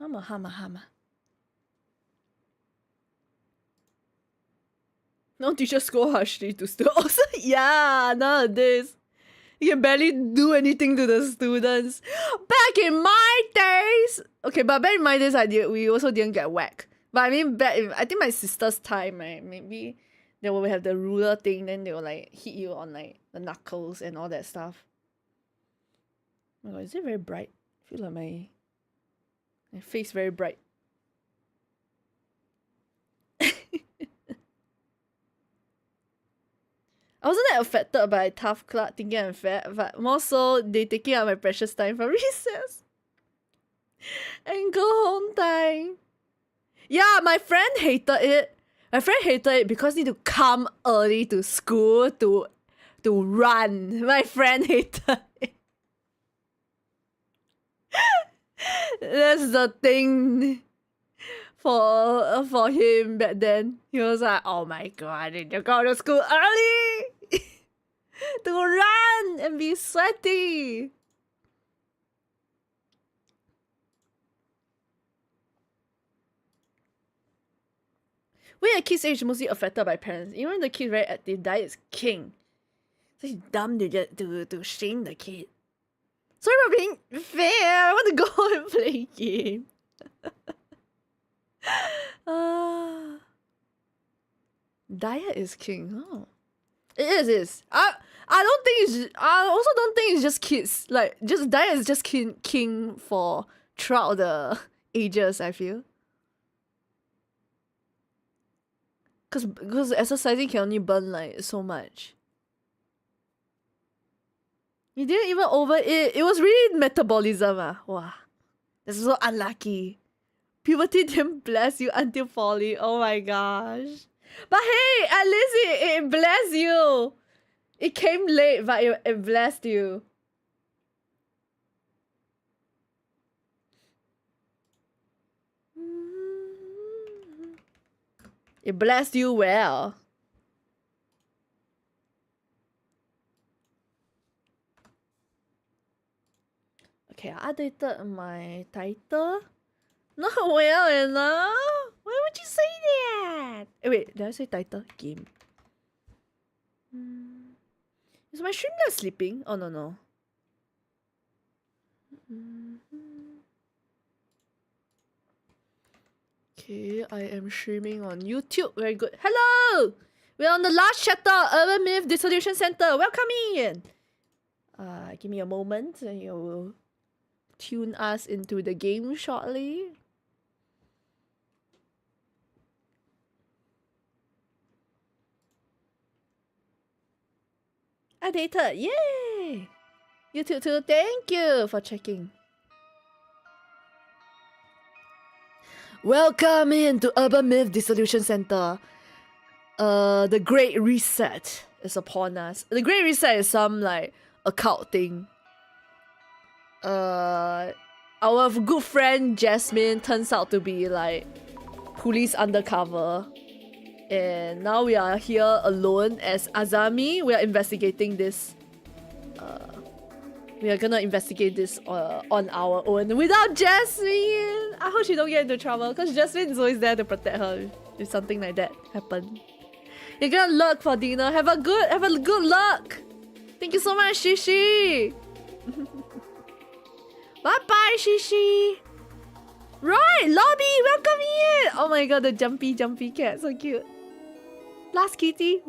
Hama. No teacher scold harshly to students. Also, yeah, nowadays. You can barely do anything to the students. Back in my days, okay, but back in my days, we also didn't get whacked. But I mean, I think my sister's time, right? Maybe they will have the ruler thing, then they will like hit you on like the knuckles and all that stuff. Oh my god, is it very bright? I feel like my face very bright. I wasn't that affected by tough club thinking I'm fat, but more so they taking out my precious time for recess and go home time. Yeah, my friend hated it. My friend hated it because need to come early to school to run. My friend hated it. That's the thing for him back then. He was like, oh my god, I need to go to school early to run and be sweaty. We at kids' age mostly affected by parents. Even the kid very active, diet is king. So it's dumb to get to shame the kid. Sorry for being fair. I want to go and play a game. Diet is king. Oh, it is. I don't think it's. I also don't think it's just kids. Like just diet is just king for throughout the ages. I feel. Because exercising can only burn like so much. You didn't even overeat. It was really metabolism. Wow. That's so unlucky. Puberty didn't bless you until poly. Oh my gosh. But hey, at least it blessed you. It came late, but it blessed you. It blessed you well. Okay, I updated my title. Not well enough. Why would you say that? Wait, did I say title? Game. Is my stream not sleeping? Oh no. Okay, I am streaming on YouTube. Very good. Hello! We're on the last chapter, Urban Myth Dissolution Center. Welcome in! Give me a moment and you will tune us into the game shortly. Updated! Yay! YouTube too, thank you for checking. Welcome into Urban Myth Dissolution Center. The Great Reset is upon us. The Great Reset is some like occult thing. Our good friend Jasmine turns out to be like police undercover. And now we are here alone as Azami. We are investigating this. We are gonna investigate this on our own without Jasmine. I hope she don't get into trouble because Jasmine is always there to protect her if something like that happens. You're gonna lurk for dinner. Have a good luck. Thank you so much, Shishi. Bye bye, Shishi. Right, lobby, welcome in. Oh my god, the jumpy cat, so cute. Last kitty.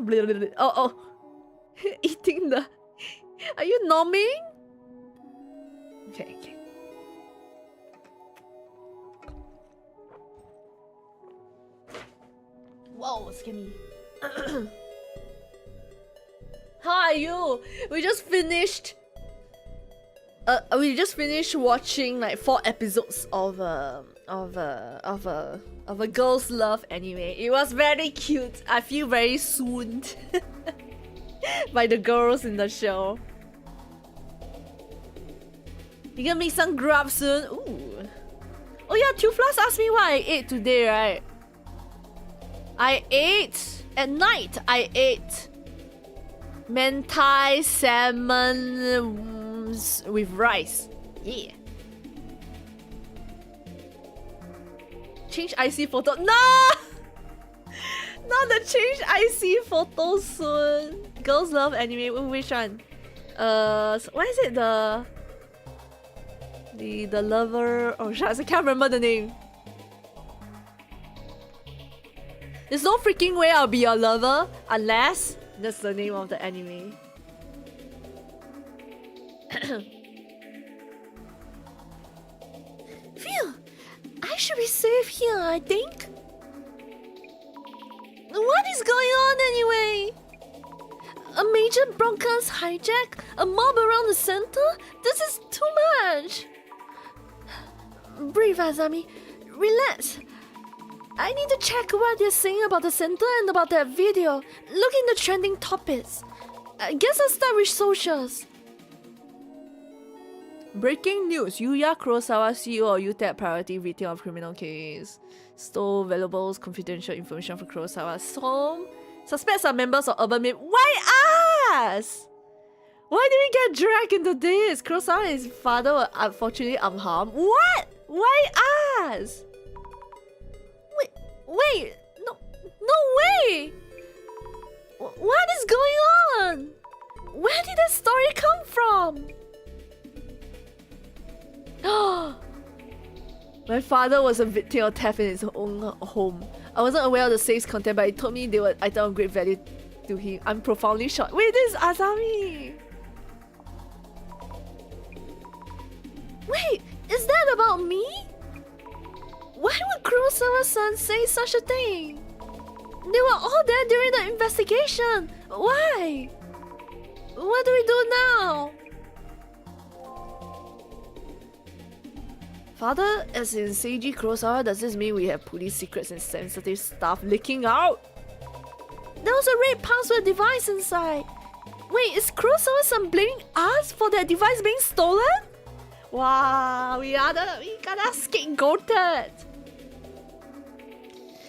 Oh. Eating the. Are you nomming? Okay. Whoa, skinny. How are you? We just finished watching like 4 episodes of a girl's love anime. It was very cute. I feel very swooned by the girls in the show. You gonna make some grub soon? Ooh. Oh yeah, Tuflas asked me what I ate today, right? I ate at night. I ate mentai salmon with rice. Yeah. change IC photo. No! Not the change IC photo soon. Girls love anime. Which one? What is it? The lover. Oh, shucks, I can't remember the name. There's no freaking way I'll be your lover unless that's the name of the anime. Phew! I should be safe here, I think. What is going on anyway? A major broadcast hijack? A mob around the center? This is too much! Breathe, Azami. Relax. I need to check what they're saying about the center and about that video. Look in the trending topics. I guess I'll start with socials. Breaking news. Yuya Kurosawa, CEO of UTEP Priority Retail of Criminal Case. Stole valuable confidential information from Kurosawa's home. Suspects are members of Urban Myth. Why us? Why did we get dragged into this? Kurosawa and his father were unfortunately unharmed. What? Why us? Wait, no way! What is going on? Where did that story come from? My father was a victim of theft in his own home. I wasn't aware of the safe's content, but he told me they were items of great value to him. I'm profoundly shocked. Wait, this is Azami! Wait, is that about me? Why would Kurosawa-san say such a thing? They were all there during the investigation. Why? What do we do now? Father, as in Seiji Kurosawa, does this mean we have police secrets and sensitive stuff leaking out? There was a red password device inside. Wait, is Kurosawa-san blaming us for that device being stolen? Wow, we got scapegoated.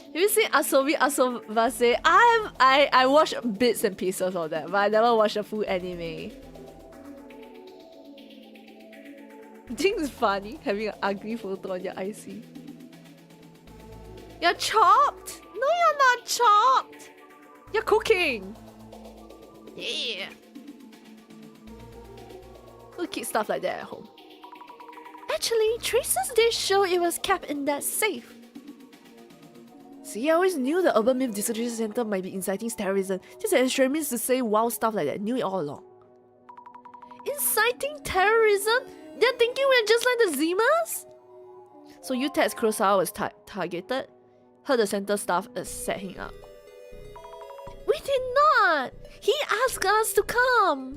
Have you seen Asobi Asobase? I watched bits and pieces of that, but I never watched a full anime. I think it's funny having an ugly photo on your IC. You're chopped? No, you're not chopped. You're cooking. Yeah. Who keeps stuff like that at home? Actually, traces did show it was kept in that safe. See, I always knew the Urban Myth Dissolution Center might be inciting terrorism. Just as extremists to say wild stuff like that. Knew it all along. Inciting terrorism? They're thinking we're just like the Zimas? So you text Kurosawa was targeted? Heard the center staff set him up. We did not! He asked us to come!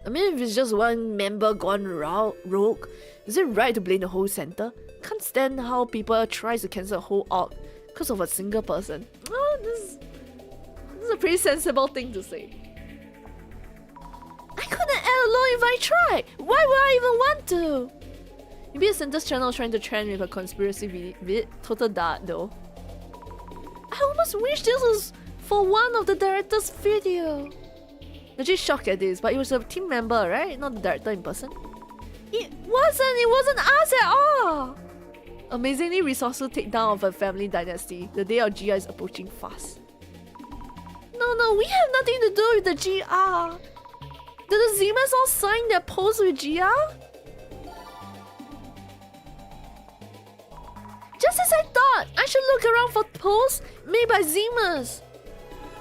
I mean, if it's just one member gone rogue, is it right to blame the whole center? Can't stand how people try to cancel a whole org because of a single person. Oh, this is a pretty sensible thing to say. I couldn't add alone if I tried. Why would I even want to? Maybe the center's channel trying to trend with a conspiracy vid. Total dart though. I almost wish this was for one of the director's video. Legit shocked at this, but it was a team member, right? Not the director in person. It wasn't us at all! Amazingly resourceful takedown of a family dynasty. The day of GR is approaching fast. No, we have nothing to do with the GR. Did the Zimas all sign their post with GR? Just as I thought, I should look around for posts made by Zimas.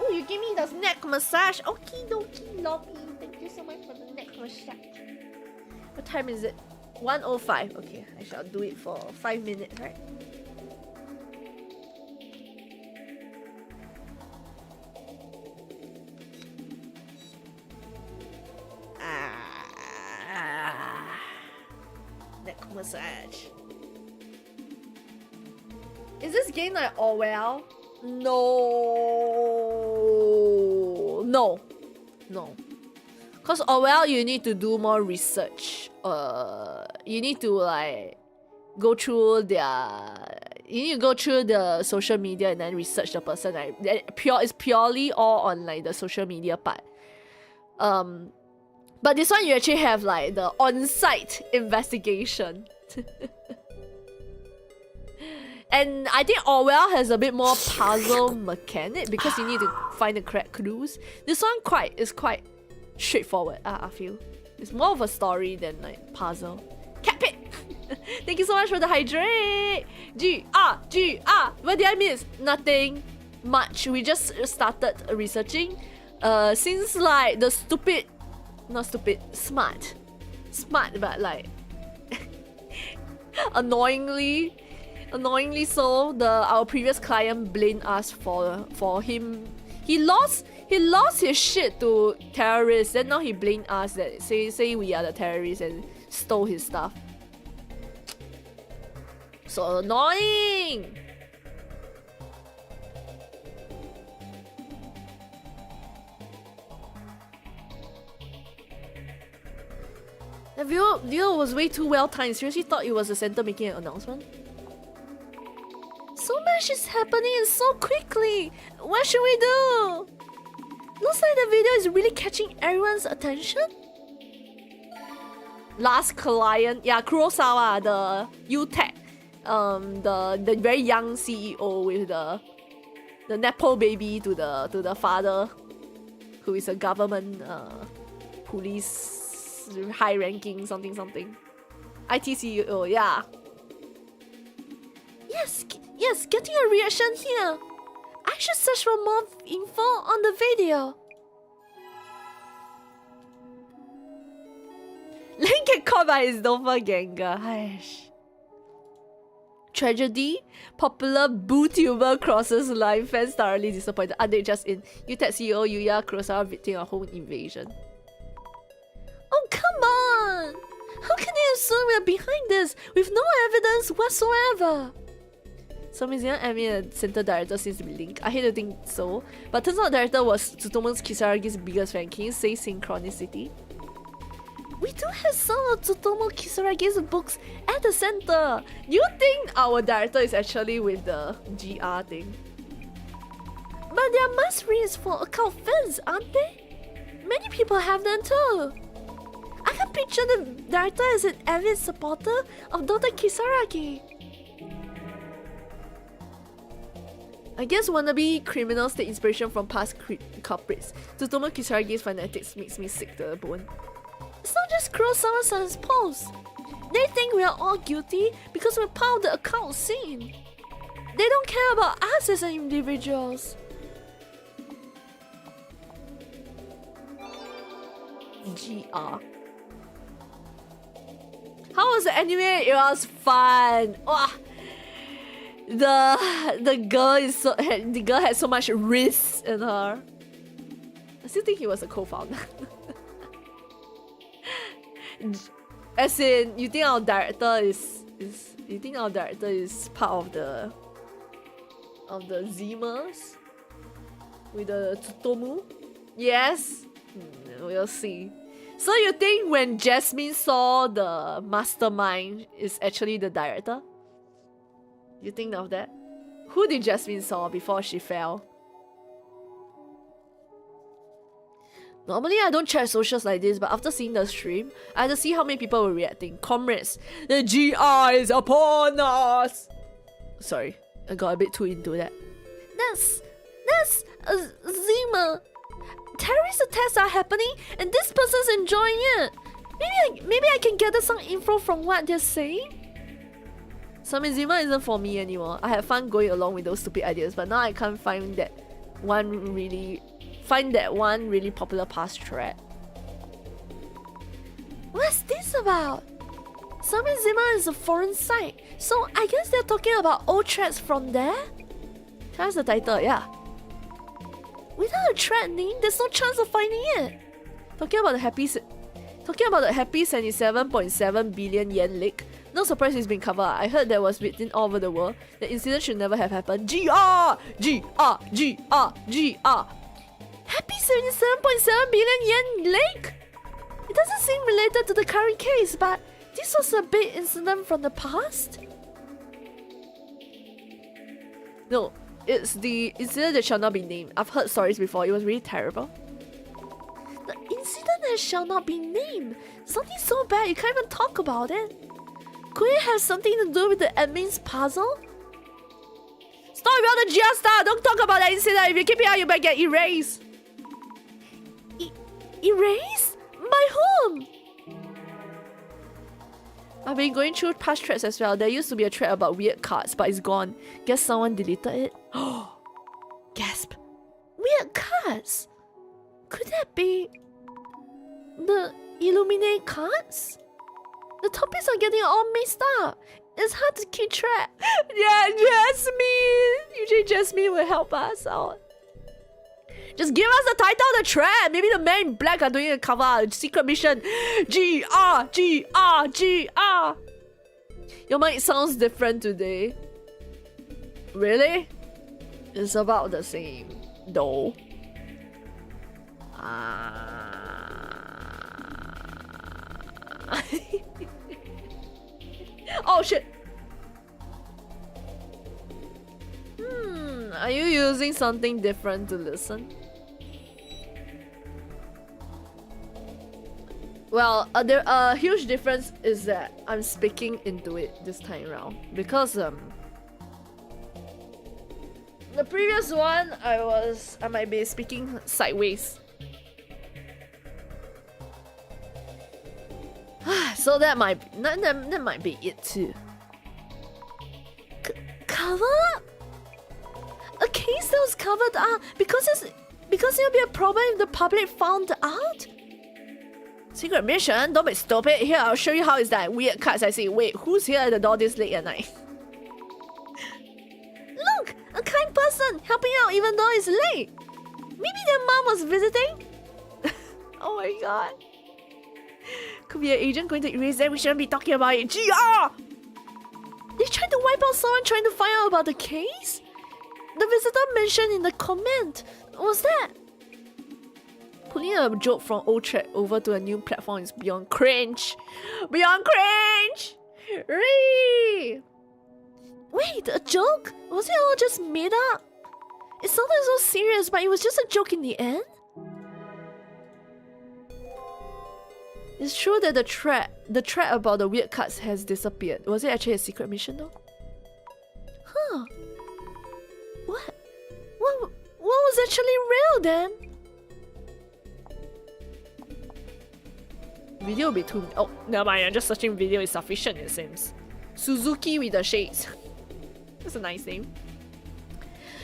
Oh, you give me the neck massage. Okie dokie, lobby. Thank you so much for the neck massage. What time is it? 1:05. Okay, I shall do it for 5 minutes, right? Neck massage. Is this game like Orwell? No. Cause Orwell, you need to do more research. You need to like go through the social media and then research the person. Like it's purely all on like the social media part. But this one you actually have like the on-site investigation. And I think Orwell has a bit more puzzle mechanic because you need to find the correct clues. This one is quite straightforward, I feel. It's more of a story than like puzzle. Cap it! Thank you so much for the hydrate! G-R! What did I miss? Nothing much. We just started researching. Since like the smart, but like annoyingly so, our previous client blamed us for him. He lost his shit to terrorists. Then now he blamed us that say we are the terrorists and stole his stuff. So annoying. The video was way too well timed. Seriously thought it was the center making an announcement. So much is happening so quickly. What should we do? Looks like the video is really catching everyone's attention. Last client, yeah, Kurosawa, the UTech, the very young CEO with the nepo baby to the father, who is a government police high ranking something. IT CEO, yeah. Yes, getting a reaction here. I should search for more info on the video. Link get caught by his doppelganger. Hush. Tragedy. Popular bootuber crosses line. Fans thoroughly disappointed. Update just in. UTech CEO Yuya Kurosawa victim of home invasion. Oh, come on! How can they assume we're behind this with no evidence whatsoever? Some museum admin and center director seems to be linked. I hate to think so, but turns out the director was Tsutomu Kisaragi's biggest fan. Can you say synchronicity? We do have some of Tsutomu Kisaragi's books at the center. You think our director is actually with the GR thing? But they're must-reads for occult fans, aren't they? Many people have them too. I can picture the director as an avid supporter of Dr. Kisaragi. I guess wannabe criminals take inspiration from past culprits. Tsutomu Kisaragi's fanatics makes me sick to the bone. It's not just Kurosawa's on his post. They think we are all guilty because we're part of the occult scene. They don't care about us as individuals. GR. How was the anime? It was fun. Oh, the girl had so much risk in her. I still think he was a co-founder. As in, you think our director is part of the Zimers with the Tsutomu? Yes, we'll see. So you think when Jasmine saw the mastermind is actually the director? You think of that? Who did Jasmine saw before she fell? Normally I don't check socials like this, but after seeing the stream, I had to see how many people were reacting. Comrades, the GR is upon us! Sorry, I got a bit too into that. That's Zima. Terrorist attacks are happening and this person's enjoying it. Maybe I can gather some info from what they're saying. Samizima isn't for me anymore. I had fun going along with those stupid ideas, but now I can't find that one really popular past thread. What's this about? Samizima is a foreign site, so I guess they're talking about old threads from there? That's the title, yeah. Without a thread name, there's no chance of finding it. Talking about the happy 77.7 billion yen leak. No surprise it's been covered. I heard that was written all over the world. The incident should never have happened. GR! Happy 77.7 billion yen leak? It doesn't seem related to the current case, but this was a big incident from the past? No, it's the incident that shall not be named. I've heard stories before. It was really terrible. The incident that shall not be named? Something so bad you can't even talk about it. Could it have something to do with the admin's puzzle? Stop with all the GR stuff! Don't talk about that incident! If you keep it out, you might get erased! Erased? By whom? I've been going through past threads as well. There used to be a thread about weird cards, but it's gone. Guess someone deleted it? Oh! Gasp! Weird cards? Could that be... the Illuminate cards? The topics are getting all mixed up. It's hard to keep track. Yeah, Jasmine! Usually Jasmine will help us out. Just give us the title of the thread. Maybe the men in black are doing a cover art. Secret mission. GR, GR, GR. Your mic sounds different today. Really? It's about the same, though. Oh shit! Are you using something different to listen? Well, a huge difference is that I'm speaking into it this time around because the previous one I might be speaking sideways. So that might be it too. Cover up? A case that was covered up because it'll be a problem if the public found out. Secret mission? Don't be stupid. Here, I'll show you how it's that weird cards I see. Wait, who's here at the door this late at night? Look! A kind person helping out even though it's late. Maybe their mom was visiting? Oh my god. Could be an agent going to erase that. We shouldn't be talking about it. GR! They tried to wipe out someone trying to find out about the case? The visitor mentioned in the comment. What's that? Putting a joke from old thread over to a new platform is beyond cringe. Beyond cringe! Wait, a joke? Was it all just made up? It sounded so serious, but it was just a joke in the end? It's true that the thread about the weird cards has disappeared. Was it actually a secret mission though? Huh. What was actually real then? Video will be too... Oh, never mind, just searching video is sufficient it seems. Suzuki with the shades. That's a nice name.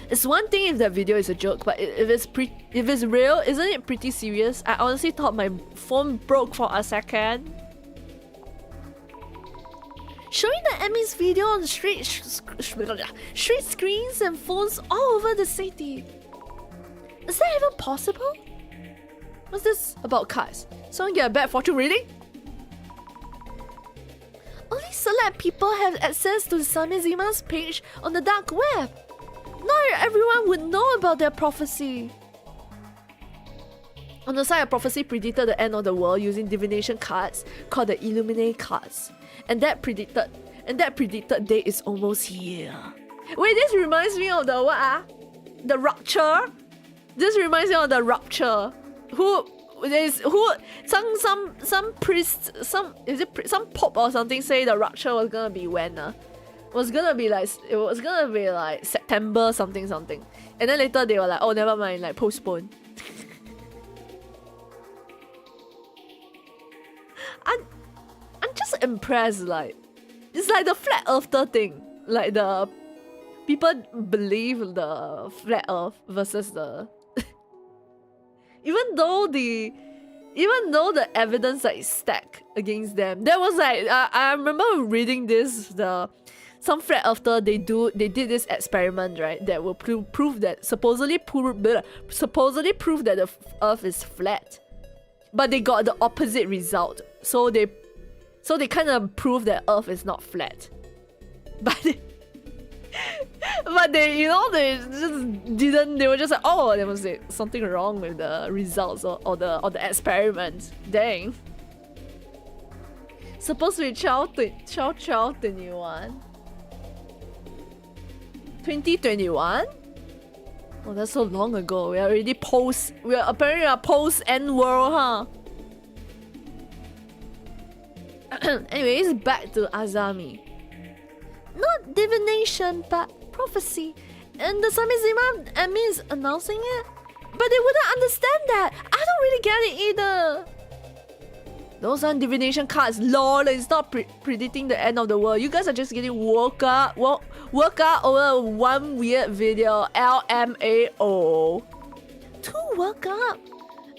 It's one thing if that video is a joke, but if it's real, isn't it pretty serious? I honestly thought my phone broke for a second. Showing the Emmy's video on the street screens and phones all over the city. Is that even possible? What's this about cards? Someone get a bad fortune reading? Only select people have access to Samizima's page on the dark web. Not everyone would know about their prophecy. On the side, a prophecy predicted the end of the world using divination cards called the Illuminate cards. And that predicted day is almost here. Wait, this reminds me of the what? The rupture? This reminds me of the rupture. Some priest, some pope or something say the rupture was gonna be when? It was gonna be like September something. And then later they were like, oh never mind, like postpone. I'm just impressed, like it's like the flat earther thing. Like the people believe the flat earth versus the even though the evidence like stacked against them. There was like I remember reading this, some flat earther they did this experiment, right, that will prove that supposedly prove that the earth is flat. But they got the opposite result. So they kind of proved that earth is not flat. But they they just didn't. They were just like, oh, there was something wrong with the results or the experiment. Dang. Supposed to be 2021. 2021? Oh, that's so long ago. We are already apparently post end world, huh? Anyways, back to Azami. Not divination, but prophecy. and the Samizima admin is announcing it? But they wouldn't understand that. I don't really get it either. Those aren't divination cards, lol. It's not predicting the end of the world. You guys are just getting woke up over one weird video. LMAO. Too woke up?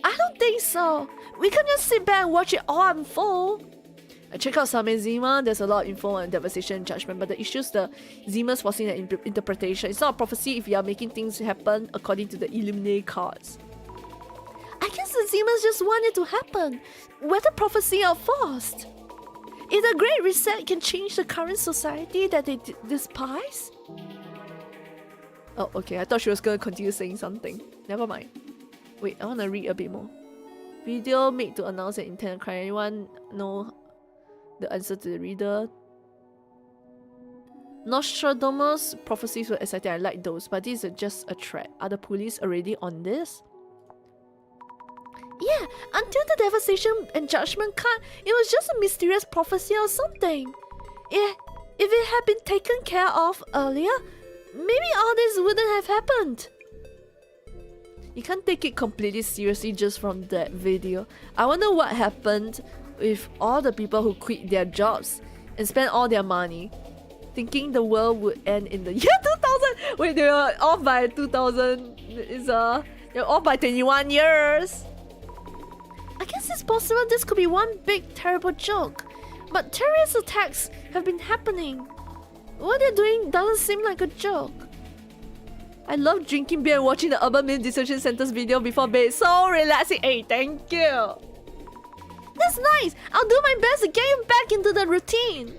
I don't think so. We can just sit back and watch it all unfold. I check out Samizima. There's a lot of info on devastation and judgment, but the issue's the Zima's forcing an interpretation. It's not a prophecy if you are making things happen according to the Illuminate cards. I guess the Zimas just want it to happen, whether prophecy or forced. If the Great Reset can change the current society that they despise? Oh, okay. I thought she was going to continue saying something. Never mind. Wait, I want to read a bit more. Video made to announce an intent crime. Anyone know the answer to the reader? Nostradamus prophecies were exciting. I like those, but this is just a threat. Are the police already on this? Yeah, until the devastation and judgment card, it was just a mysterious prophecy or something. Yeah, if it had been taken care of earlier, maybe all this wouldn't have happened. You can't take it completely seriously just from that video. I wonder what happened with all the people who quit their jobs and spent all their money, thinking the world would end in the year 2000. Wait, they were off by 2000. They're off by 21 years. I guess it's possible this could be one big terrible joke, but terrorist attacks have been happening. What they're doing doesn't seem like a joke. I love drinking beer and watching the Urban Myth Dissolution Center's video before bed. So relaxing. Hey, thank you. That's nice. I'll do my best to get you back into the routine.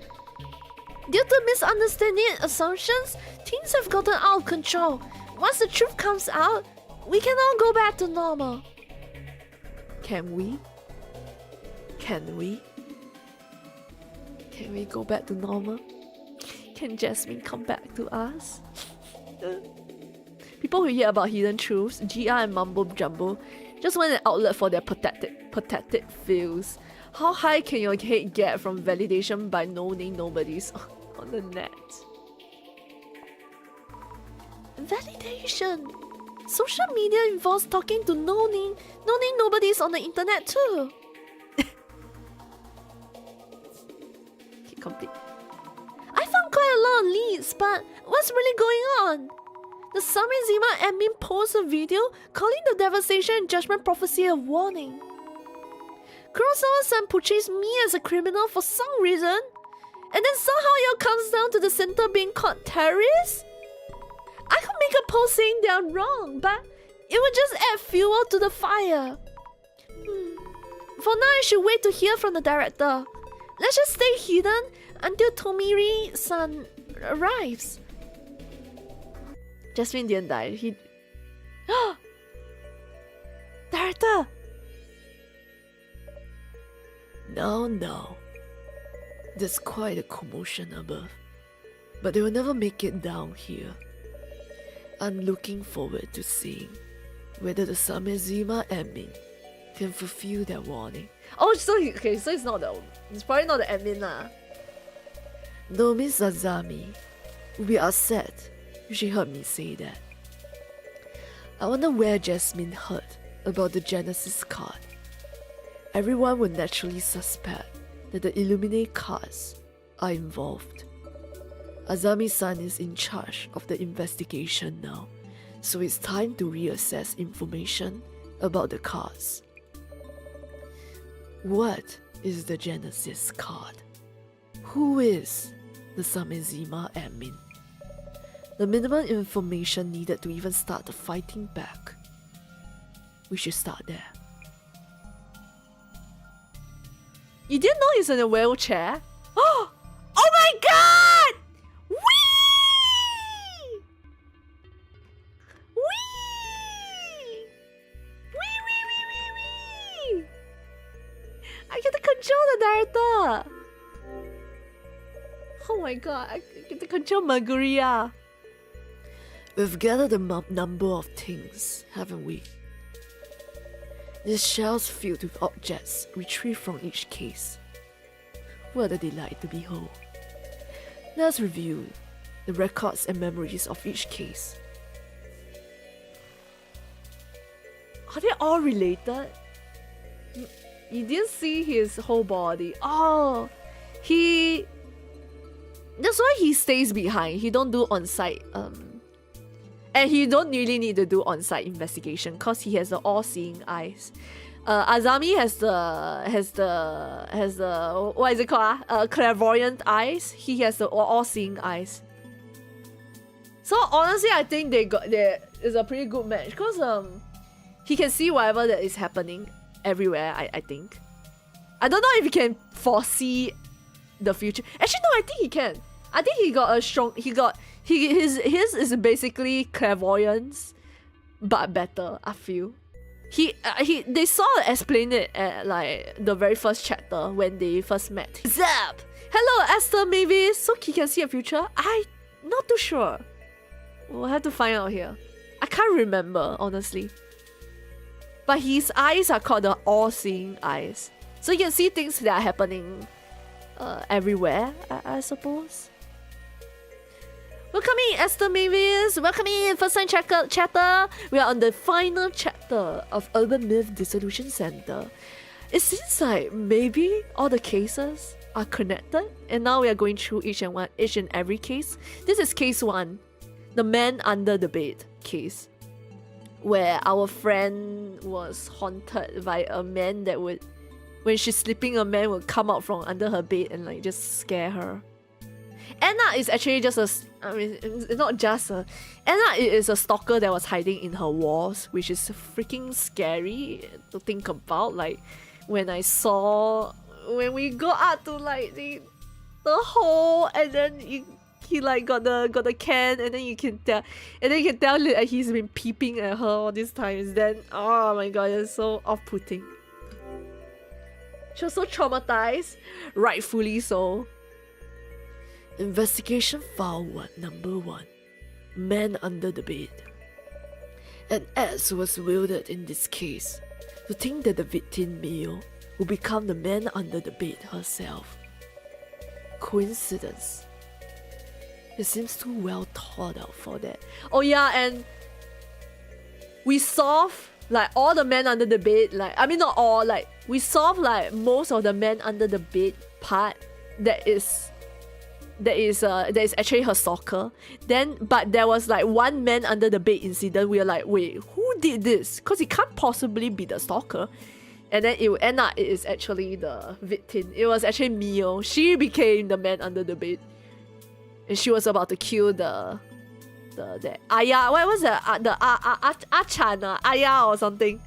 Due to misunderstanding and assumptions, things have gotten out of control. Once the truth comes out, we can all go back to normal. Can we? Can we? Can we go back to normal? Can Jasmine come back to us? People who hear about hidden truths, GR and Mumbo Jumbo, just want an outlet for their pathetic feels. How high can your hate get from validation by no-name nobodies on the net? Validation! Social media involves talking to no-name nobodies on the internet too. Okay, complete. I found quite a lot of leads, but what's really going on? The Samizima admin posted a video calling the devastation and judgment prophecy a warning. Kurosawa-san portrays me as a criminal for some reason, and then somehow it all comes down to the center being called terrorists? I could make a post saying they are wrong, but it would just add fuel to the fire. For now, I should wait to hear from the director. Let's just stay hidden until Tomiri-san arrives. Jasmine didn't die. He... Director! No. There's quite a commotion above, but they will never make it down here. I'm looking forward to seeing whether the Samizima admin can fulfill their warning. Oh, so it's not the... It's probably not the admin lah. Nomi Sazami will be upset if she heard me say that. I wonder where Jasmine heard about the Genesis card. Everyone would naturally suspect that the Illuminate cards are involved. Azami-san is in charge of the investigation now, so it's time to reassess information about the cards. What is the Genesis card? Who is the Samizima admin? The minimum information needed to even start the fighting back. We should start there. You didn't know he's in a wheelchair? Oh my god! Whee! Whee! Wee! I get to control the director! Oh my god, I get to control Maguria. We've gathered a number of things, haven't we? These shells filled with objects retrieved from each case. What a delight to behold. Let's review the records and memories of each case Are they all related? You didn't see his whole body. Oh, that's why he stays behind. He don't do on-site and he don't really need to do on-site investigation because he has the all-seeing eyes. Azami has the what is it called? Clairvoyant eyes. He has the all-seeing eyes. So honestly, I think there is a pretty good match because he can see whatever that is happening everywhere. I think. I don't know if he can foresee the future. Actually, no, I think he can. I think he got a strong. His is basically clairvoyance, but better. I feel. They sort of explained it at like the very first chapter when they first met. Zap! Hello, Esther Mavis. So he can see a future? I'm not too sure. We'll have to find out here. I can't remember, honestly. But his eyes are called the all-seeing eyes. So you can see things that are happening everywhere, I suppose. Welcome in, Esther Mavis. Welcome in, first time chatter. We are on the final chapter of Urban Myth Dissolution Center. It seems like maybe all the cases are connected, and now we are going through each and every case. This is case 1, the man under the bed case, where our friend was haunted by a man that would, when she's sleeping, a man would come out from under her bed and like just scare her. Anna is actually just it's not just a... Anna is a stalker that was hiding in her walls, which is freaking scary to think about. Like, when we go out to like the hole, and then he like got the can, and then you can tell that he's been peeping at her all these times. Then, oh my god, it's so off-putting. She was so traumatized, rightfully so. Investigation file number 1. Man under the bed. An axe was wielded in this case. To think that the victim Mio would become the man under the bed herself. Coincidence? It seems too well thought out for that. Oh yeah, and we solved like all the men under the bed. Like, I mean, not all. Like, we solved like most of the men under the bed part that is actually her stalker. But there was like one man under the bed incident. We were like, wait, who did this? Because it can't possibly be the stalker. And then it will end up it is actually the victim. It was actually Mio. She became the man under the bed, and she was about to kill the Aya. What was that? The Achan, Aya or something.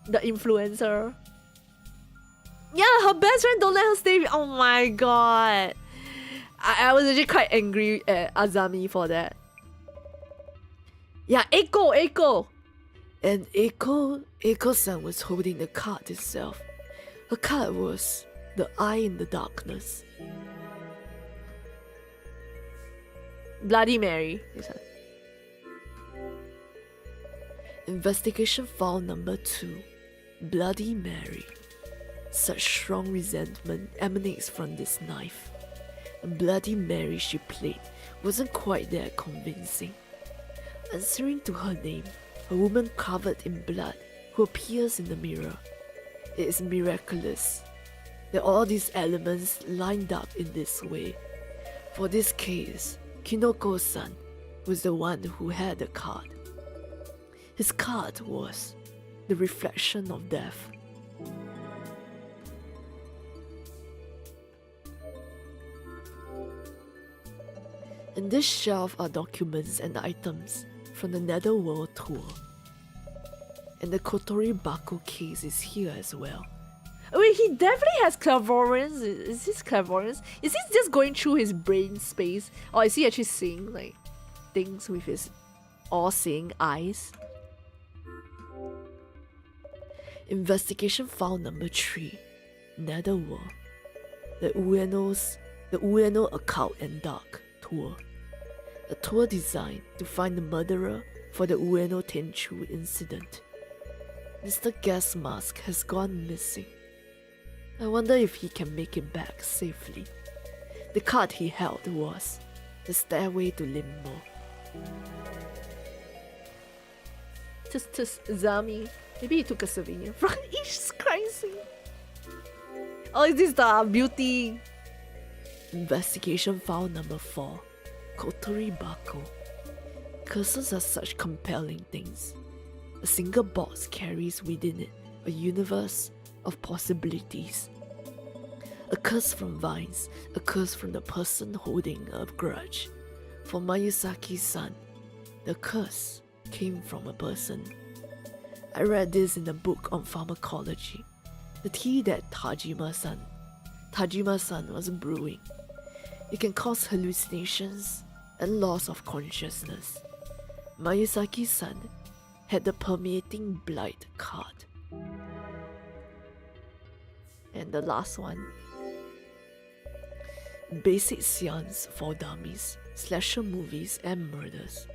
The influencer. Yeah, her best friend don't let her stay. Oh my god. I was actually quite angry at Azami for that. Yeah, Eiko! And Eiko-san was holding the card itself. Her card was the eye in the darkness. Bloody Mary, he said. Investigation file number 2. Bloody Mary. Such strong resentment emanates from this knife. The Bloody Mary she played wasn't quite that convincing. Answering to her name, a woman covered in blood who appears in the mirror. It is miraculous that all these elements lined up in this way. For this case, Kinoko-san was the one who had the card. His card was the reflection of death. In this shelf are documents and items from the Netherworld tour. And the Kotori Baku case is here as well. Wait, he definitely has clairvoyance. Is this clairvoyance? Is he just going through his brain space? Or is he actually seeing like things with his all-seeing eyes? Investigation file number 3. Netherworld. The Ueno Occult and Dark tour. A tour designed to find the murderer for the Ueno Tenchu incident. Mr. Gas Mask has gone missing. I wonder if he can make it back safely. The card he held was the Stairway to Limbo. Zami. Maybe he took a souvenir from each crime scene. Oh, is this the beauty? Investigation file number 4. Kotori Bako. Curses are such compelling things. A single box carries within it a universe of possibilities. A curse from vines, a curse from the person holding a grudge. For Mayusaki-san, the curse came from a person. I read this in a book on pharmacology. The tea that Tajima-san was brewing. It can cause hallucinations and loss of consciousness. Mayusaki-san had the permeating blight card. And the last one. Basic science for dummies, slasher movies and murders.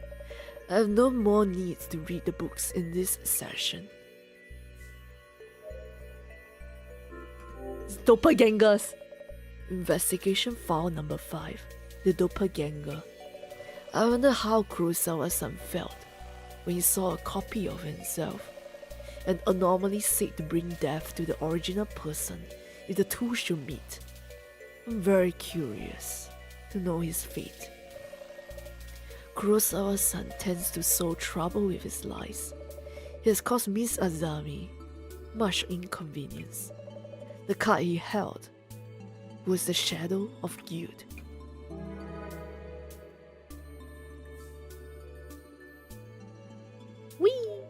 I have no more need to read the books in this session. Doppelgangers. Investigation file number 5. The Doppelganger. I wonder how Kurosawa-san felt when he saw a copy of himself, an anomaly said to bring death to the original person if the two should meet. I'm very curious to know his fate. Kurosawa-san tends to sow trouble with his lies. He has caused Miss Azami much inconvenience. The card he held was the shadow of guilt. Whee!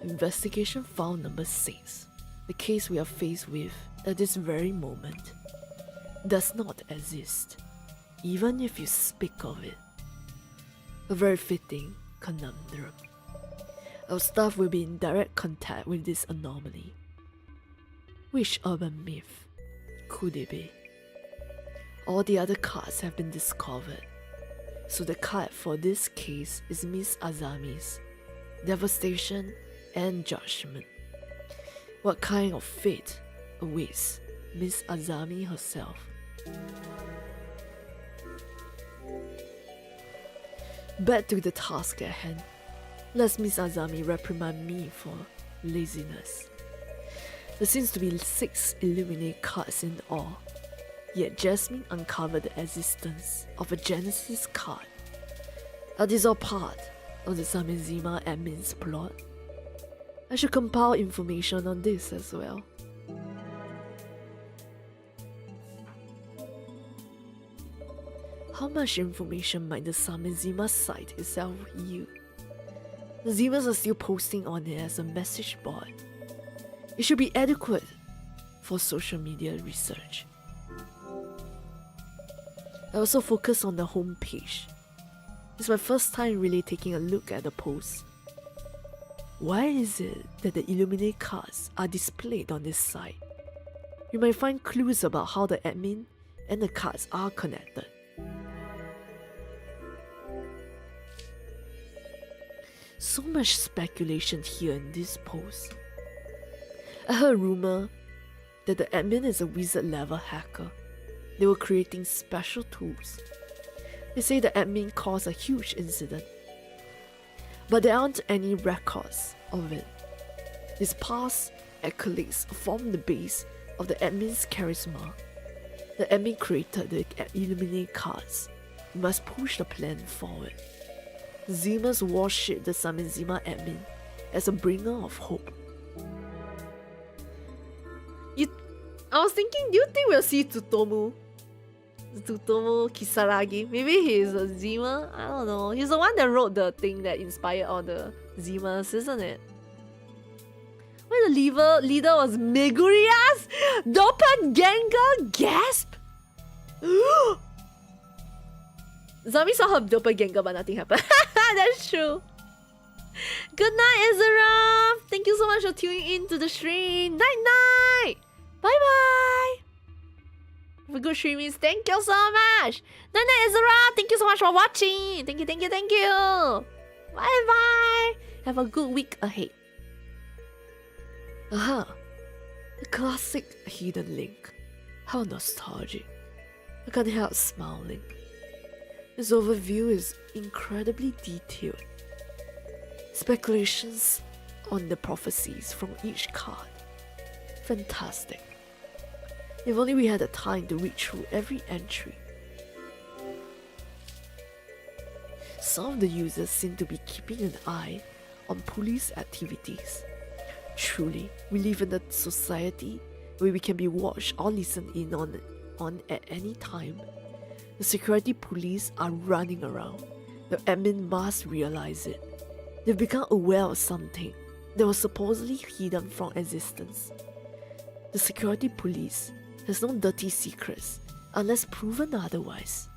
Investigation file number 6. The case we are faced with at this very moment does not exist, even if you speak of it. A very fitting conundrum. Our staff will be in direct contact with this anomaly. Which urban myth could it be? All the other cards have been discovered, so the card for this case is Miss Azami's devastation and judgment. What kind of fate awaits Miss Azami herself? Back to the task at hand. Lest Miss Azami reprimand me for laziness. There seems to be 6 Illuminate cards in all, yet Jasmine uncovered the existence of a Genesis card. Are these all part of the Samizima admin's plot? I should compile information on this as well. How much information might the Samizima site itself yield? The Zimas are still posting on it as a message board. It should be adequate for social media research. I also focus on the home page. It's my first time really taking a look at the post. Why is it that the Illuminate cards are displayed on this site? You might find clues about how the admin and the cards are connected. So much speculation here in this post. I heard a rumor that the admin is a wizard level hacker. They were creating special tools. They say the admin caused a huge incident, but there aren't any records of it. His past accolades form the base of the admin's charisma. The admin created the Illuminate cards. We must push the plan forward. Zimas worship the Samizima admin as a bringer of hope. I was thinking, do you think we'll see Tsutomu Kisaragi? Maybe he's a Zima? I don't know. He's the one that wrote the thing that inspired all the Zimas, isn't it? Where the leader was Meguriya's doppelganger? Gasp! Zami saw her doppelganger, but nothing happened. That's true. Good night, Ezra. Thank you so much for tuning in to the stream. Night night. Bye bye. Have a good streaming. Thank you so much. Night night, Ezra. Thank you so much for watching. Thank you, thank you, thank you. Bye bye. Have a good week ahead. Aha! The classic hidden link. How nostalgic. I can't help smiling. This overview is incredibly detailed. Speculations on the prophecies from each card. Fantastic. If only we had the time to read through every entry. Some of the users seem to be keeping an eye on police activities. Truly, we live in a society where we can be watched or listened in on at any time. The security police are running around. The admin must realize it. They've become aware of something that was supposedly hidden from existence. The security police has no dirty secrets unless proven otherwise.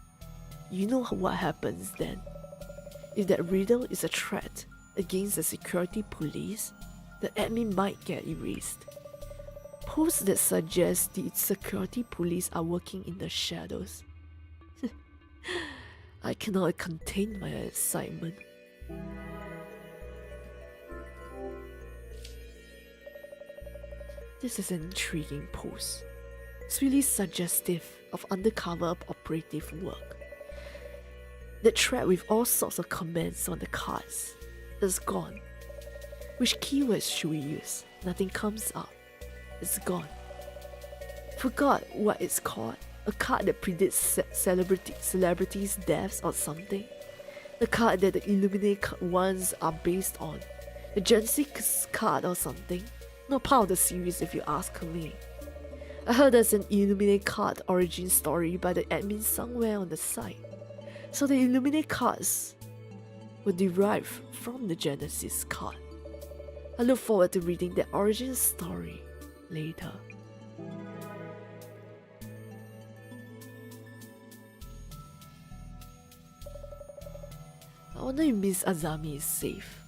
You know what happens then? If that riddle is a threat against the security police, the admin might get erased. Posts that suggest the security police are working in the shadows. I cannot contain my excitement. This is an intriguing post. It's really suggestive of undercover operative work. The thread with all sorts of comments on the cards is gone. Which keywords should we use? Nothing comes up. It's gone. Forgot what it's called. A card that predicts celebrities' deaths or something. The card that the Illuminate ones are based on. The Genesis card or something. Not part of the series if you ask me. I heard there's an Illuminate card origin story by the admin somewhere on the site. So the Illuminate cards were derived from the Genesis card. I look forward to reading that origin story later. I wonder if Miss Azami is safe.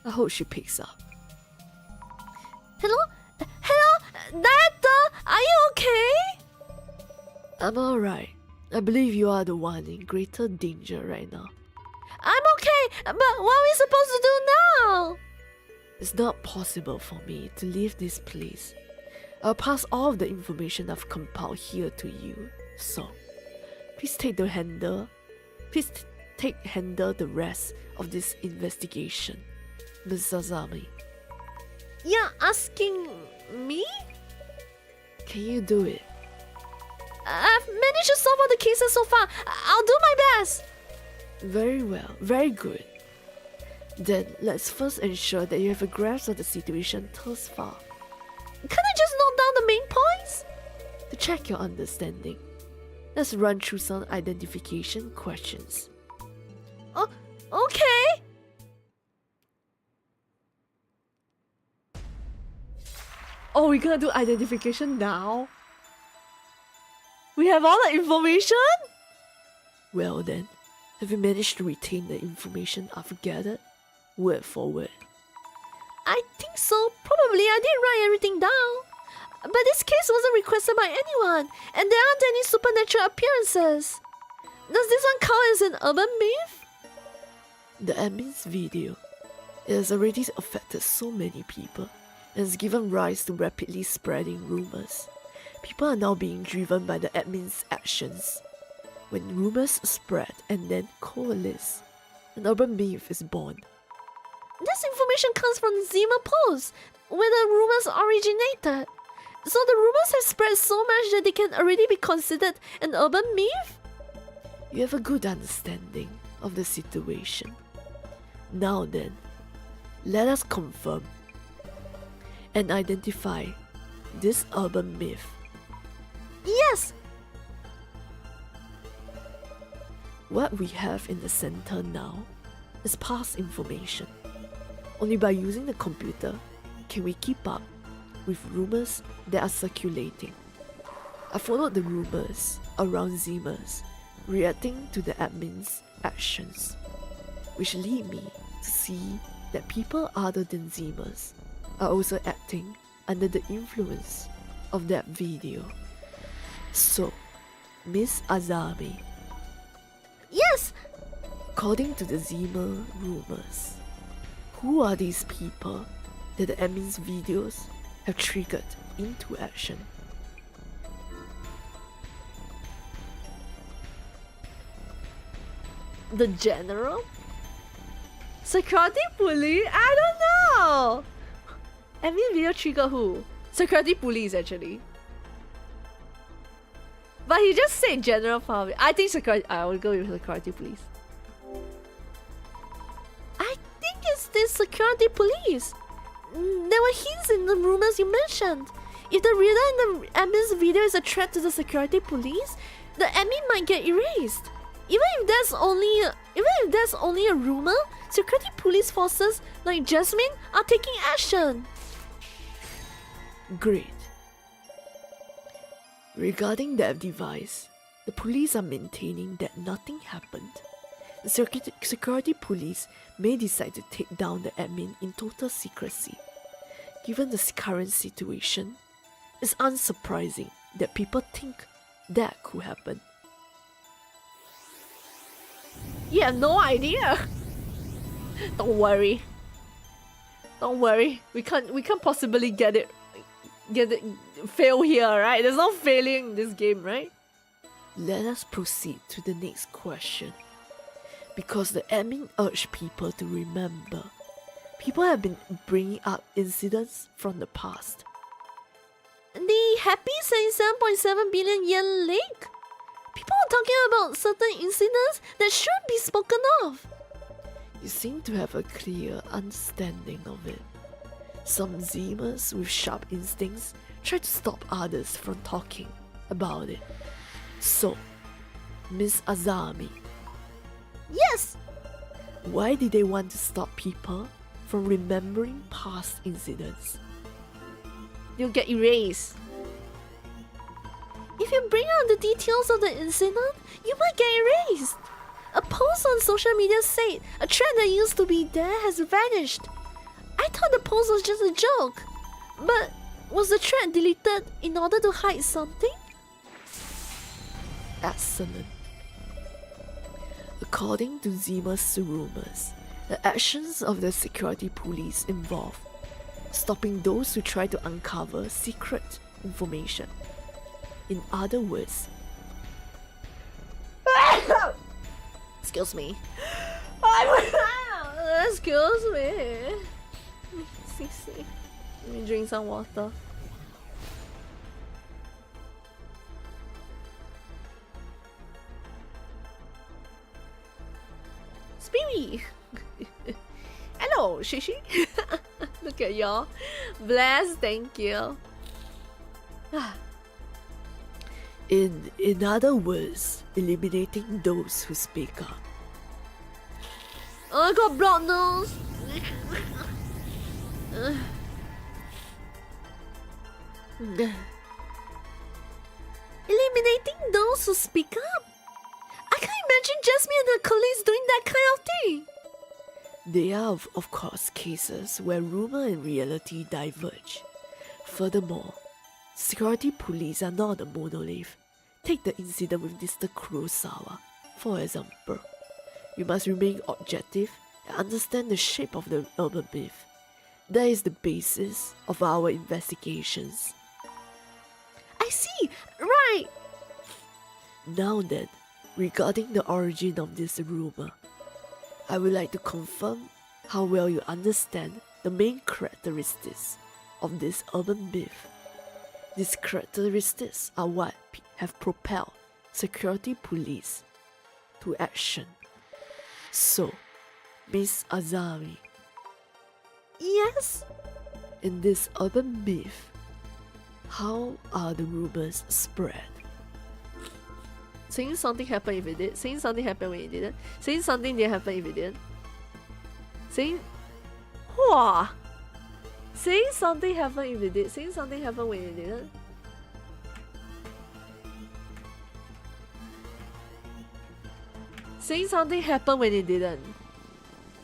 I hope she picks up. Hello? Hello? Director, are you okay? I'm alright. I believe you are the one in greater danger right now. I'm okay, but what are we supposed to do now? It's not possible for me to leave this place. I'll pass all of the information I've compiled here to you. So, please handle the rest of this investigation, Ms. Azami. You're asking me? Can you do it? I've managed to solve all the cases so far. I'll do my best. Very well, very good. Then let's first ensure that you have a grasp of the situation thus far. Can't I just note down the main points? To check your understanding, let's run through some identification questions. Oh, okay. Oh, we're gonna do identification now? We have all the information? Well then, have you managed to retain the information I've gathered, word for word? I think so. Probably I didn't write everything down. But this case wasn't requested by anyone, and there aren't any supernatural appearances. Does this one count as an urban myth? The admin's video. It has already affected so many people and has given rise to rapidly spreading rumors. People are now being driven by the admin's actions. When rumors spread and then coalesce, an urban myth is born. This information comes from the Zima Post, where the rumors originated. So the rumors have spread so much that they can already be considered an urban myth? You have a good understanding of the situation. Now then, let us confirm and identify this urban myth. Yes! What we have in the center now is past information. Only by using the computer can we keep up with rumors that are circulating. I followed the rumors around Zimas, reacting to the admin's actions, which lead me to see that people other than Zimas are also acting under the influence of that video. So, Miss Azami, Yes! according to the Zima rumors, who are these people that the admin's videos have triggered into action? The general? Security police? I don't know. Admin video trigger who? Security police actually. But he just said general public. I think security. I will go with security police. I think it's the security police. There were hints in the rumors you mentioned. If the reader in the admin's video is a threat to the security police, the admin might get erased. Even if that's only a rumor, security police forces like Jasmine are taking action. Great. Regarding that device, the police are maintaining that nothing happened. The security police may decide to take down the admin in total secrecy. Given the current situation, it's unsurprising that people think that could happen. You have no idea. Don't worry. Don't worry. We can't possibly get it fail here, right? There's no failing in this game, right? Let us proceed to the next question. Because the admin urged people to remember, people have been bringing up incidents from the past. The happy 77.7 billion yen lake? People are talking about certain incidents that should be spoken of. You seem to have a clear understanding of it. Some Zeemers with sharp instincts try to stop others from talking about it. So, Miss Azami, Yes! why did they want to stop people from remembering past incidents? You'll get erased. If you bring out the details of the incident, you might get erased. A post on social media said a thread that used to be there has vanished. I thought the post was just a joke. But was the thread deleted in order to hide something? Excellent. According to Zeema's rumors, the actions of the security police involve stopping those who try to uncover secret information. In other words, Excuse me. Excuse me. Let me drink some water. Speedy. Hello, Shishi. Look at y'all. Bless, thank you. in other words, eliminating those who speak up. I got blocked nose. Eliminating those who speak up? I can't imagine Jasmine and her colleagues doing that kind of thing. There are, of course, cases where rumor and reality diverge. Furthermore, security police are not a monolith. Take the incident with Mr. Kurosawa, for example. We must remain objective and understand the shape of the urban myth. That is the basis of our investigations. I see. Right. Now then, regarding the origin of this rumor, I would like to confirm how well you understand the main characteristics of this urban myth. These characteristics are what have propelled security police to action. So, Miss Azami, Yes. in this urban myth, how are the rumors spread? Saying something happened if it did. Saying something happened when it didn't. Saying something didn't happen if it didn't. Saying... Whoa! Saying something happened if it did. Saying something happened when it didn't. Saying something happened when it didn't.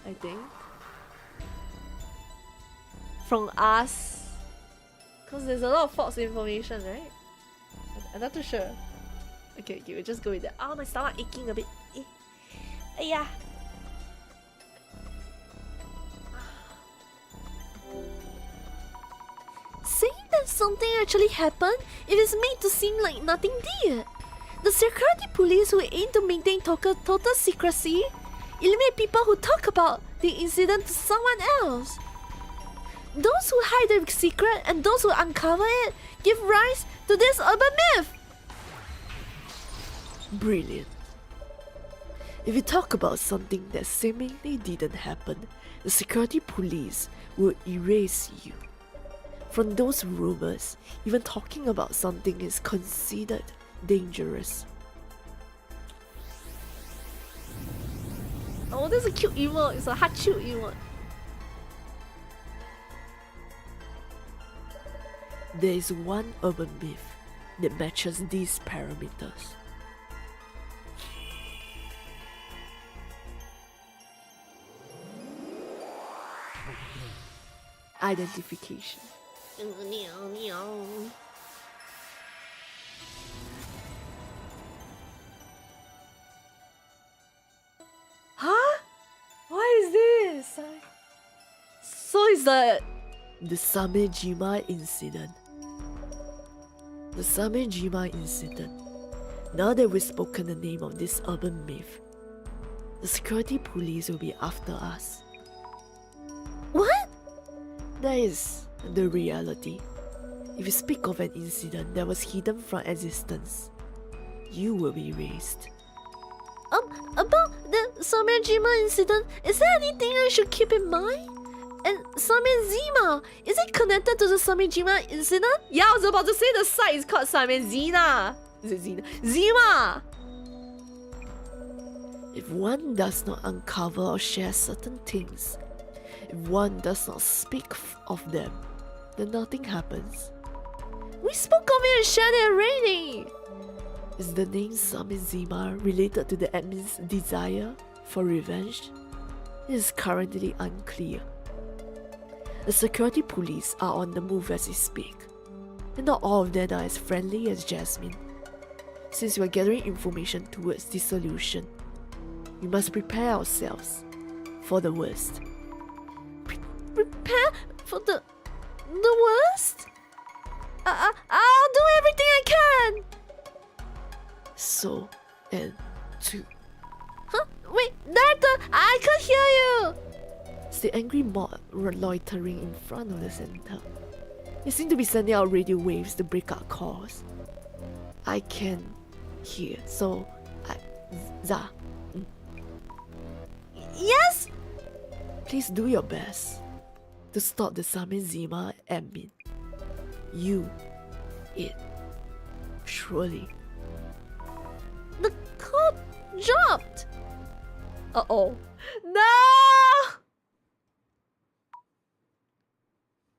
I think. From us. Because there's a lot of false information, right? I'm not too sure. Okay, we'll just go with that. Oh, my stomach aching a bit. Yeah. Saying that something actually happened, it is made to seem like nothing did. The security police who aim to maintain total secrecy, eliminate people who talk about the incident to someone else. Those who hide the secret and those who uncover it give rise to this urban myth. Brilliant. If you talk about something that seemingly didn't happen, the security police will erase you. From those rumors, even talking about something is considered dangerous. Oh, that's a cute emote. It's a Hachu emote. There is one urban myth that matches these parameters. Identification. Huh? What is this? So is the The Samejima incident. The Samejima incident. Now that we've spoken the name of this urban myth, the security police will be after us. What? That is the reality. If you speak of an incident that was hidden from existence, you will be erased. About the Samejima incident, is there anything I should keep in mind? And Samejima, is it connected to the Samejima incident? Yeah, I was about to say the site is called Samezina. Is it Zina? Zima! If one does not uncover or share certain things, if one does not speak of them, then nothing happens. We spoke of it and shared it already. Is the name Samezima related to the admin's desire for revenge? It is currently unclear. The security police are on the move as we speak, and not all of them are as friendly as Jasmine. Since we are gathering information towards dissolution, we must prepare ourselves for the worst. Prepare for the worst? I'll do everything I can. So, and two. Huh? Wait, Director, I can't hear you. It's the angry mob loitering in front of the center. They seem to be sending out radio waves to break our calls. I can hear, so Za, Yes? please do your best to stop the Samezima admin. You, it, surely. The code dropped. Uh-oh. No!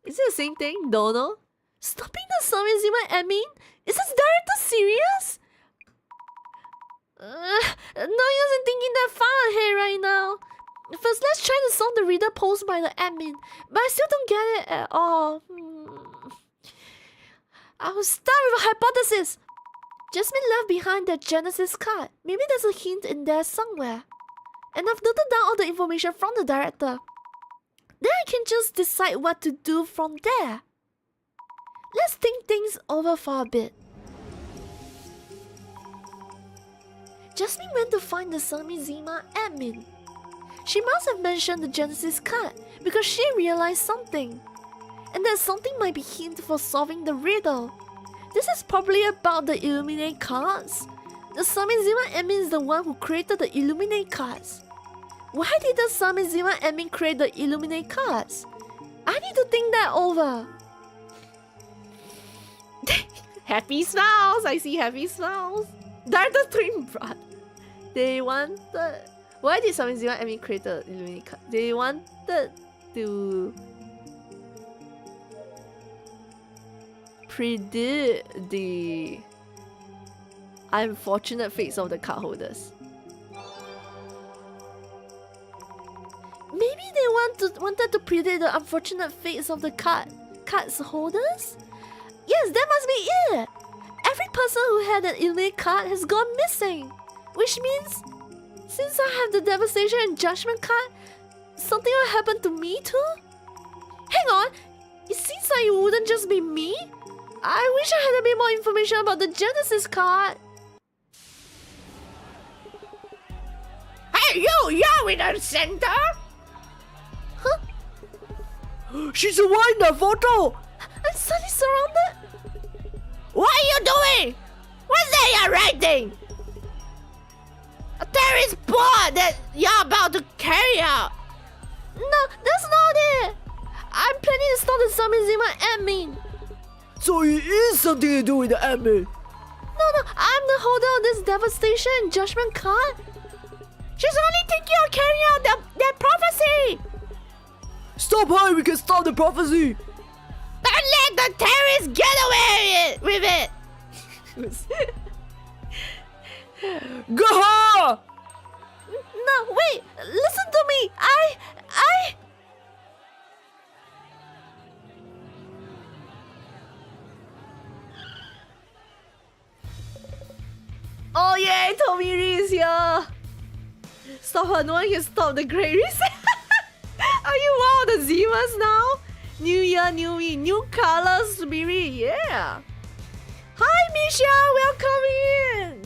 Is it the same thing? Don't know. Stopping the Samezima admin? Is this director serious? No use in thinking that far ahead right now. First, let's try to solve the reader posed by the admin. But I still don't get it at all. I will start with a hypothesis. Jasmine left behind that Genesis card. Maybe there's a hint in there somewhere. And I've noted down all the information from the director. Then I can just decide what to do from there. Let's think things over for a bit. Jasmine went to find the Samezima admin. She must have mentioned the Genesis card because she realized something. And that something might be hint for solving the riddle. This is probably about the Illuminate cards. The Samezima admin is the one who created the Illuminate cards. Why did the Samezima admin create the Illuminate cards? I need to think that over. Happy smiles! I see happy smiles. They're the twin brother. They wanted... Why did Samezima admin create the Illuminate card? They wanted to predict the unfortunate fates of the card holders. Maybe they wanted to predict the unfortunate fates of the cards holders? Yes, that must be it! Every person who had an Illuminate card has gone missing! Which means, since I have the Devastation and Judgment card, something will happen to me too? Hang on! It seems like it wouldn't just be me? I wish I had a bit more information about the Genesis card! Hey, you! with her center? She's the one in the photo! I'm suddenly surrounded. What are you doing? What's that you're writing? A terrorist plot that you're about to carry out. No, that's not it. I'm planning to stop the Samizima admin. So it is something to do with the admin. No, I'm the holder of this devastation judgment card. She's only thinking of carrying out that prophecy. Stop her, we can stop the prophecy! Don't let the terrorists get away with it! Gaha! No, wait! Listen to me! Oh yeah, Tomiri is here! Stop her, no one can stop the Great Reset! Are you one of the Zimas now? New year, new me, new colors, spirit, yeah! Hi Misha, welcome in!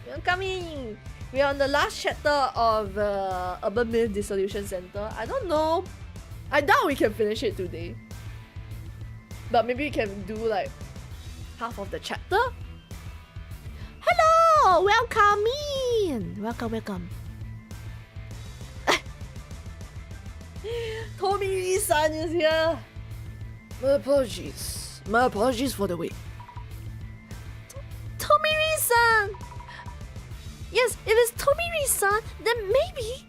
Welcome in! We're on the last chapter of Urban Myth Dissolution Center. I don't know. I doubt we can finish it today. But maybe we can do like half of the chapter. Hello! Welcome in! Welcome. Tomiri-san is here. My apologies for the wait. Tomiri-san! Yes, if it's Tomiri-san, then maybe...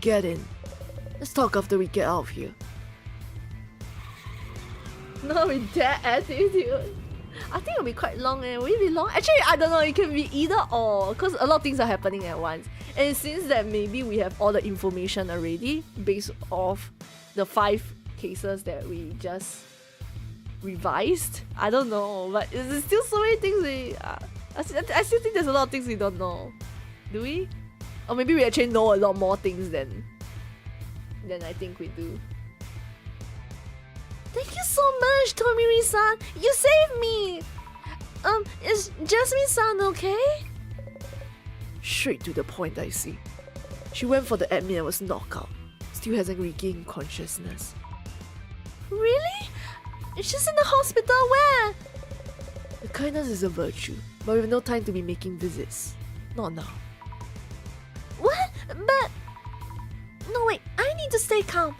Get in. Let's talk after we get out of here. No, with that attitude. I think it'll be quite long. Will it be long? Actually, I don't know. It can be either or, because a lot of things are happening at once. And it seems that maybe we have all the information already based off the 5 cases that we just revised. I don't know, but there's still so many things I still think there's a lot of things we don't know. Do we? Or maybe we actually know a lot more things than I think we do. Thank you so much, Tomiri-san! You saved me! Is Jasmine-san okay? Straight to the point, I see. She went for the admin and was knocked out. Still hasn't regained consciousness. Really? She's in the hospital, where? The kindness is a virtue, but we have no time to be making visits. Not now. What? But... No, wait, I need to stay calm.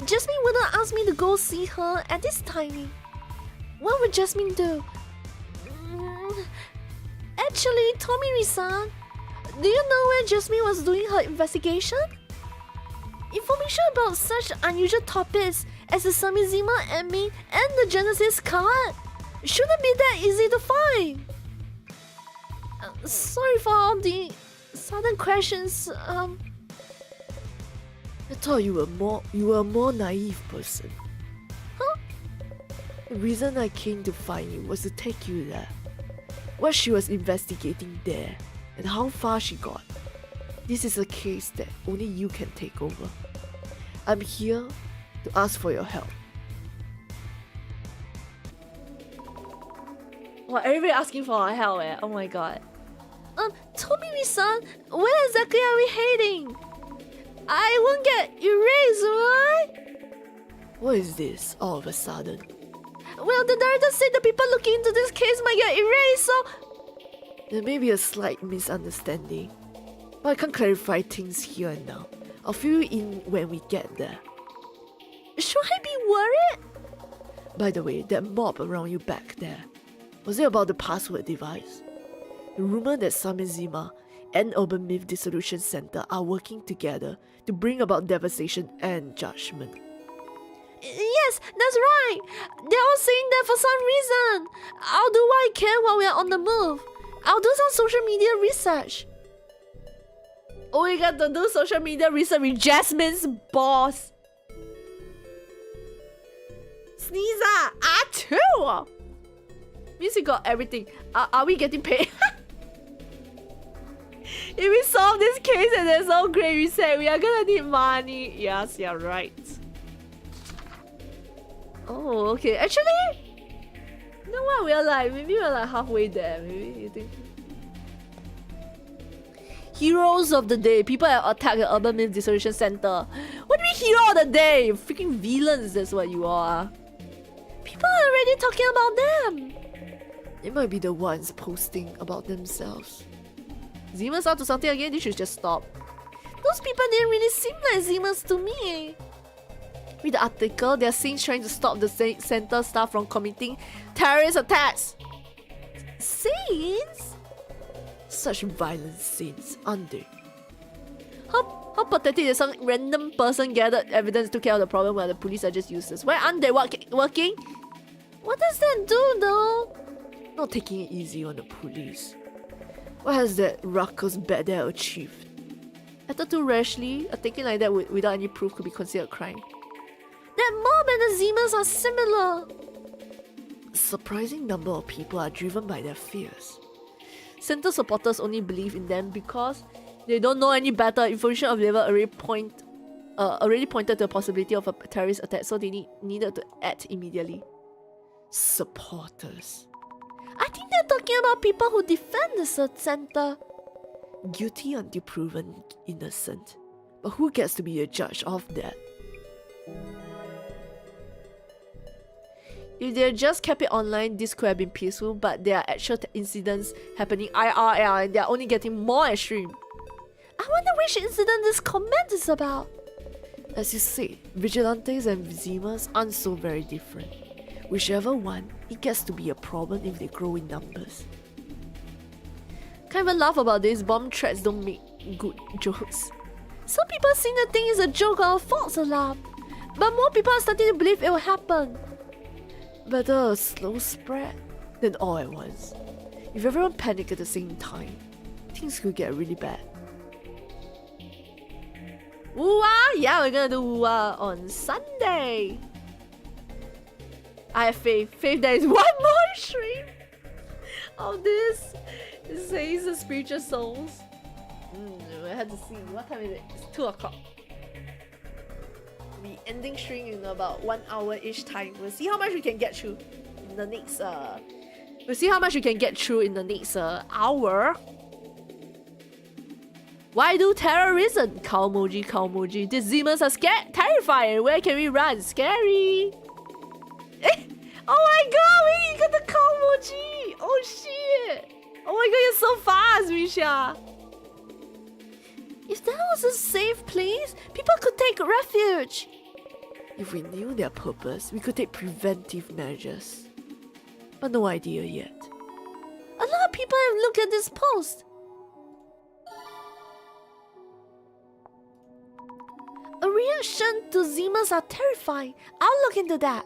Jasmine wouldn't ask me to go see her at this timing. What would Jasmine do? Actually, Tomiri-san, do you know where Jasmine was doing her investigation? Information about such unusual topics as the Samizima admin and the Genesis card shouldn't be that easy to find. Sorry for all the sudden questions. I thought you were a more naive person. Huh? The reason I came to find you was to take you there. What she was investigating there, and how far she got. This is a case that only you can take over. I'm here to ask for your help. Well, everybody asking for our help, eh? Oh my god. Tomiri-san, where exactly are we heading? I won't get erased, right? What is this all of a sudden? Well, the director said the people looking into this case might get erased, so... There may be a slight misunderstanding, but I can't clarify things here and now. I'll fill you in when we get there. Should I be worried? By the way, that mob around you back there, was it about the password device? The rumor that Samizima and Urban Myth Dissolution Center are working together to bring about devastation and judgment. Yes, that's right. They're all saying that for some reason. I'll do what I can while we're on the move. I'll do some social media research. Oh, we got to do social media research with Jasmine's boss. Sneezer! Achoo! Means we got everything. Are we getting paid? If we solve this case and there's no great reset, we are gonna need money. Yes, you're right. Oh, okay. Actually, you know what? Maybe we're like halfway there. Maybe you think. Heroes of the day. People have attacked the Urban Myth Dissolution Center. What do you mean hero of the day? Freaking villains, that's what you are. People are already talking about them. They might be the ones posting about themselves. Zeman's up to something again? They should just stop. Those people didn't really seem like Zeman's to me. Read the article. They are seen trying to stop the center staff from committing terrorist attacks. Saints? Such violent scenes, aren't they? How pathetic that some random person gathered evidence to care of the problem while the police are just useless. Why aren't they working? What does that do though? Not taking it easy on the police. What has that ruckus back there achieved? Acted too rashly, a thinking like that without any proof could be considered a crime. That mob and the Zemans are similar. A surprising number of people are driven by their fears. Center supporters only believe in them because they don't know any better. Information available already pointed to the possibility of a terrorist attack, so they needed to act immediately. Supporters. I think they're talking about people who defend the center. Guilty until proven innocent. But who gets to be a judge of that? If they had just kept it online, this could have been peaceful, but there are actual incidents happening IRL and they are only getting more extreme. I wonder which incident this comment is about. As you say, vigilantes and Zemas aren't so very different. Whichever one, it gets to be a problem if they grow in numbers. Can't even laugh about this. Bomb threats don't make good jokes. Some people seem to think it's a joke or a false alarm, but more people are starting to believe it will happen. Better a slow spread than all at once. If everyone panics at the same time, things could get really bad. Woo-ah! Yeah, we're gonna do woo-ah on Sunday. I have faith. Faith there is one more stream of this. It says the spiritual souls. I had to see. What time is it? It's 2 o'clock. We'll be ending stream in about 1 hour ish time. We'll see how much we can get through in the next hour. Why do terrorism? Cow emoji, cow emoji. These demons are terrifying. Where can we run? Scary. Oh my god, wait, you got the cow emoji. Oh shit. Oh my god, you're so fast, Misha. If that was a safe place, people could take refuge. If we knew their purpose, we could take preventive measures. But no idea yet. A lot of people have looked at this post. A reaction to Zemas are terrifying. I'll look into that.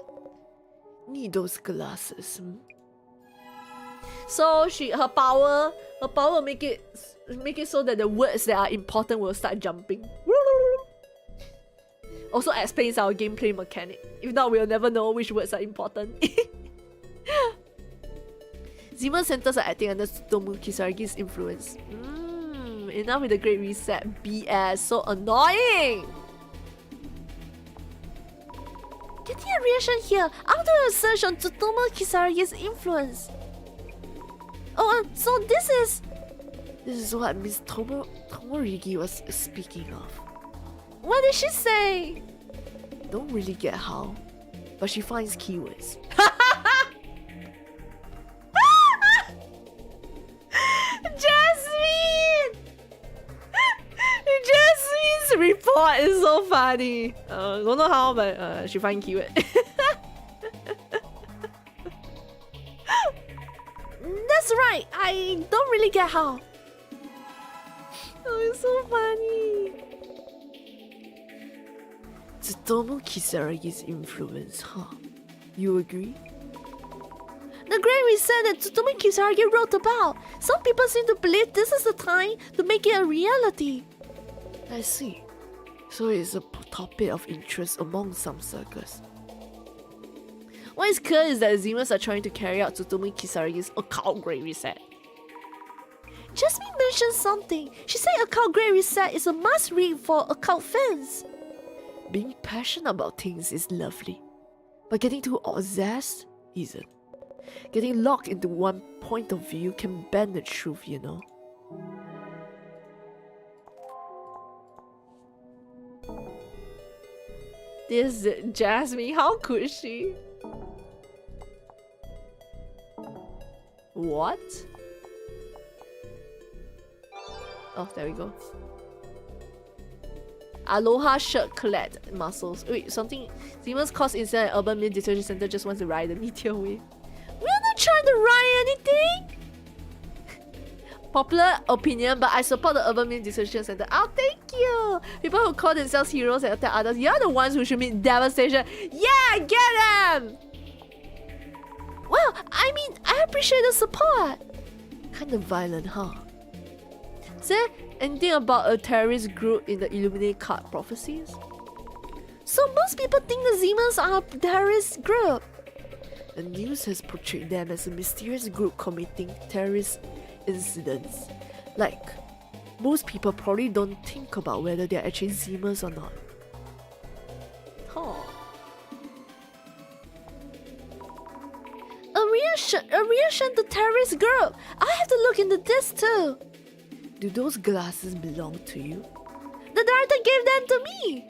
Need those glasses. So her power make it so that the words that are important will start jumping. Also explains our gameplay mechanic. If not, we'll never know which words are important. Zeman centers are acting under Tsutomu Kisaragi's influence. Enough with the Great Reset. BS. So annoying! Getting a reaction here. I'll do a search on Tsutomu Kisaragi's influence. So this is what Miss Tomorigi was speaking of. What did she say? Don't really get how, but she finds keywords. Jasmine's report is so funny. Don't know how, but she find keyword. That's right. I don't really get how. Oh, it's so funny. Tsutomu Kisaragi's influence, huh? You agree? The Great Reset that Tsutomu Kisaragi wrote about. Some people seem to believe this is the time to make it a reality. I see. So it's a topic of interest among some circles. What is clear is that the Zemans are trying to carry out Tsutomu Kisaragi's occult Great Reset. Jasmine mentioned something. She said occult Great Reset is a must-read for occult fans. Being passionate about things is lovely, but getting too obsessed isn't. Getting locked into one point of view can bend the truth, you know. This Jasmine, how could she? What? Oh, there we go. Aloha shirt clad muscles. Wait, something. Demons cause incident at Urban Myth Dissolution Center just wants to ride the meteor wave. We're not trying to ride anything! Popular opinion, but I support the Urban Myth Dissolution Center. Oh, thank you! People who call themselves heroes and attack others, you're the ones who should meet devastation. Yeah, get them! Well, I mean, I appreciate the support. Kinda violent, huh? Is there anything about a terrorist group in the Illuminate card prophecies? So most people think the Zemans are a terrorist group. The news has portrayed them as a mysterious group committing terrorist incidents. Like, most people probably don't think about whether they're actually Zemans or not. Huh. A reaction to terrorist group. I have to look into this too. Do those glasses belong to you? The director gave them to me.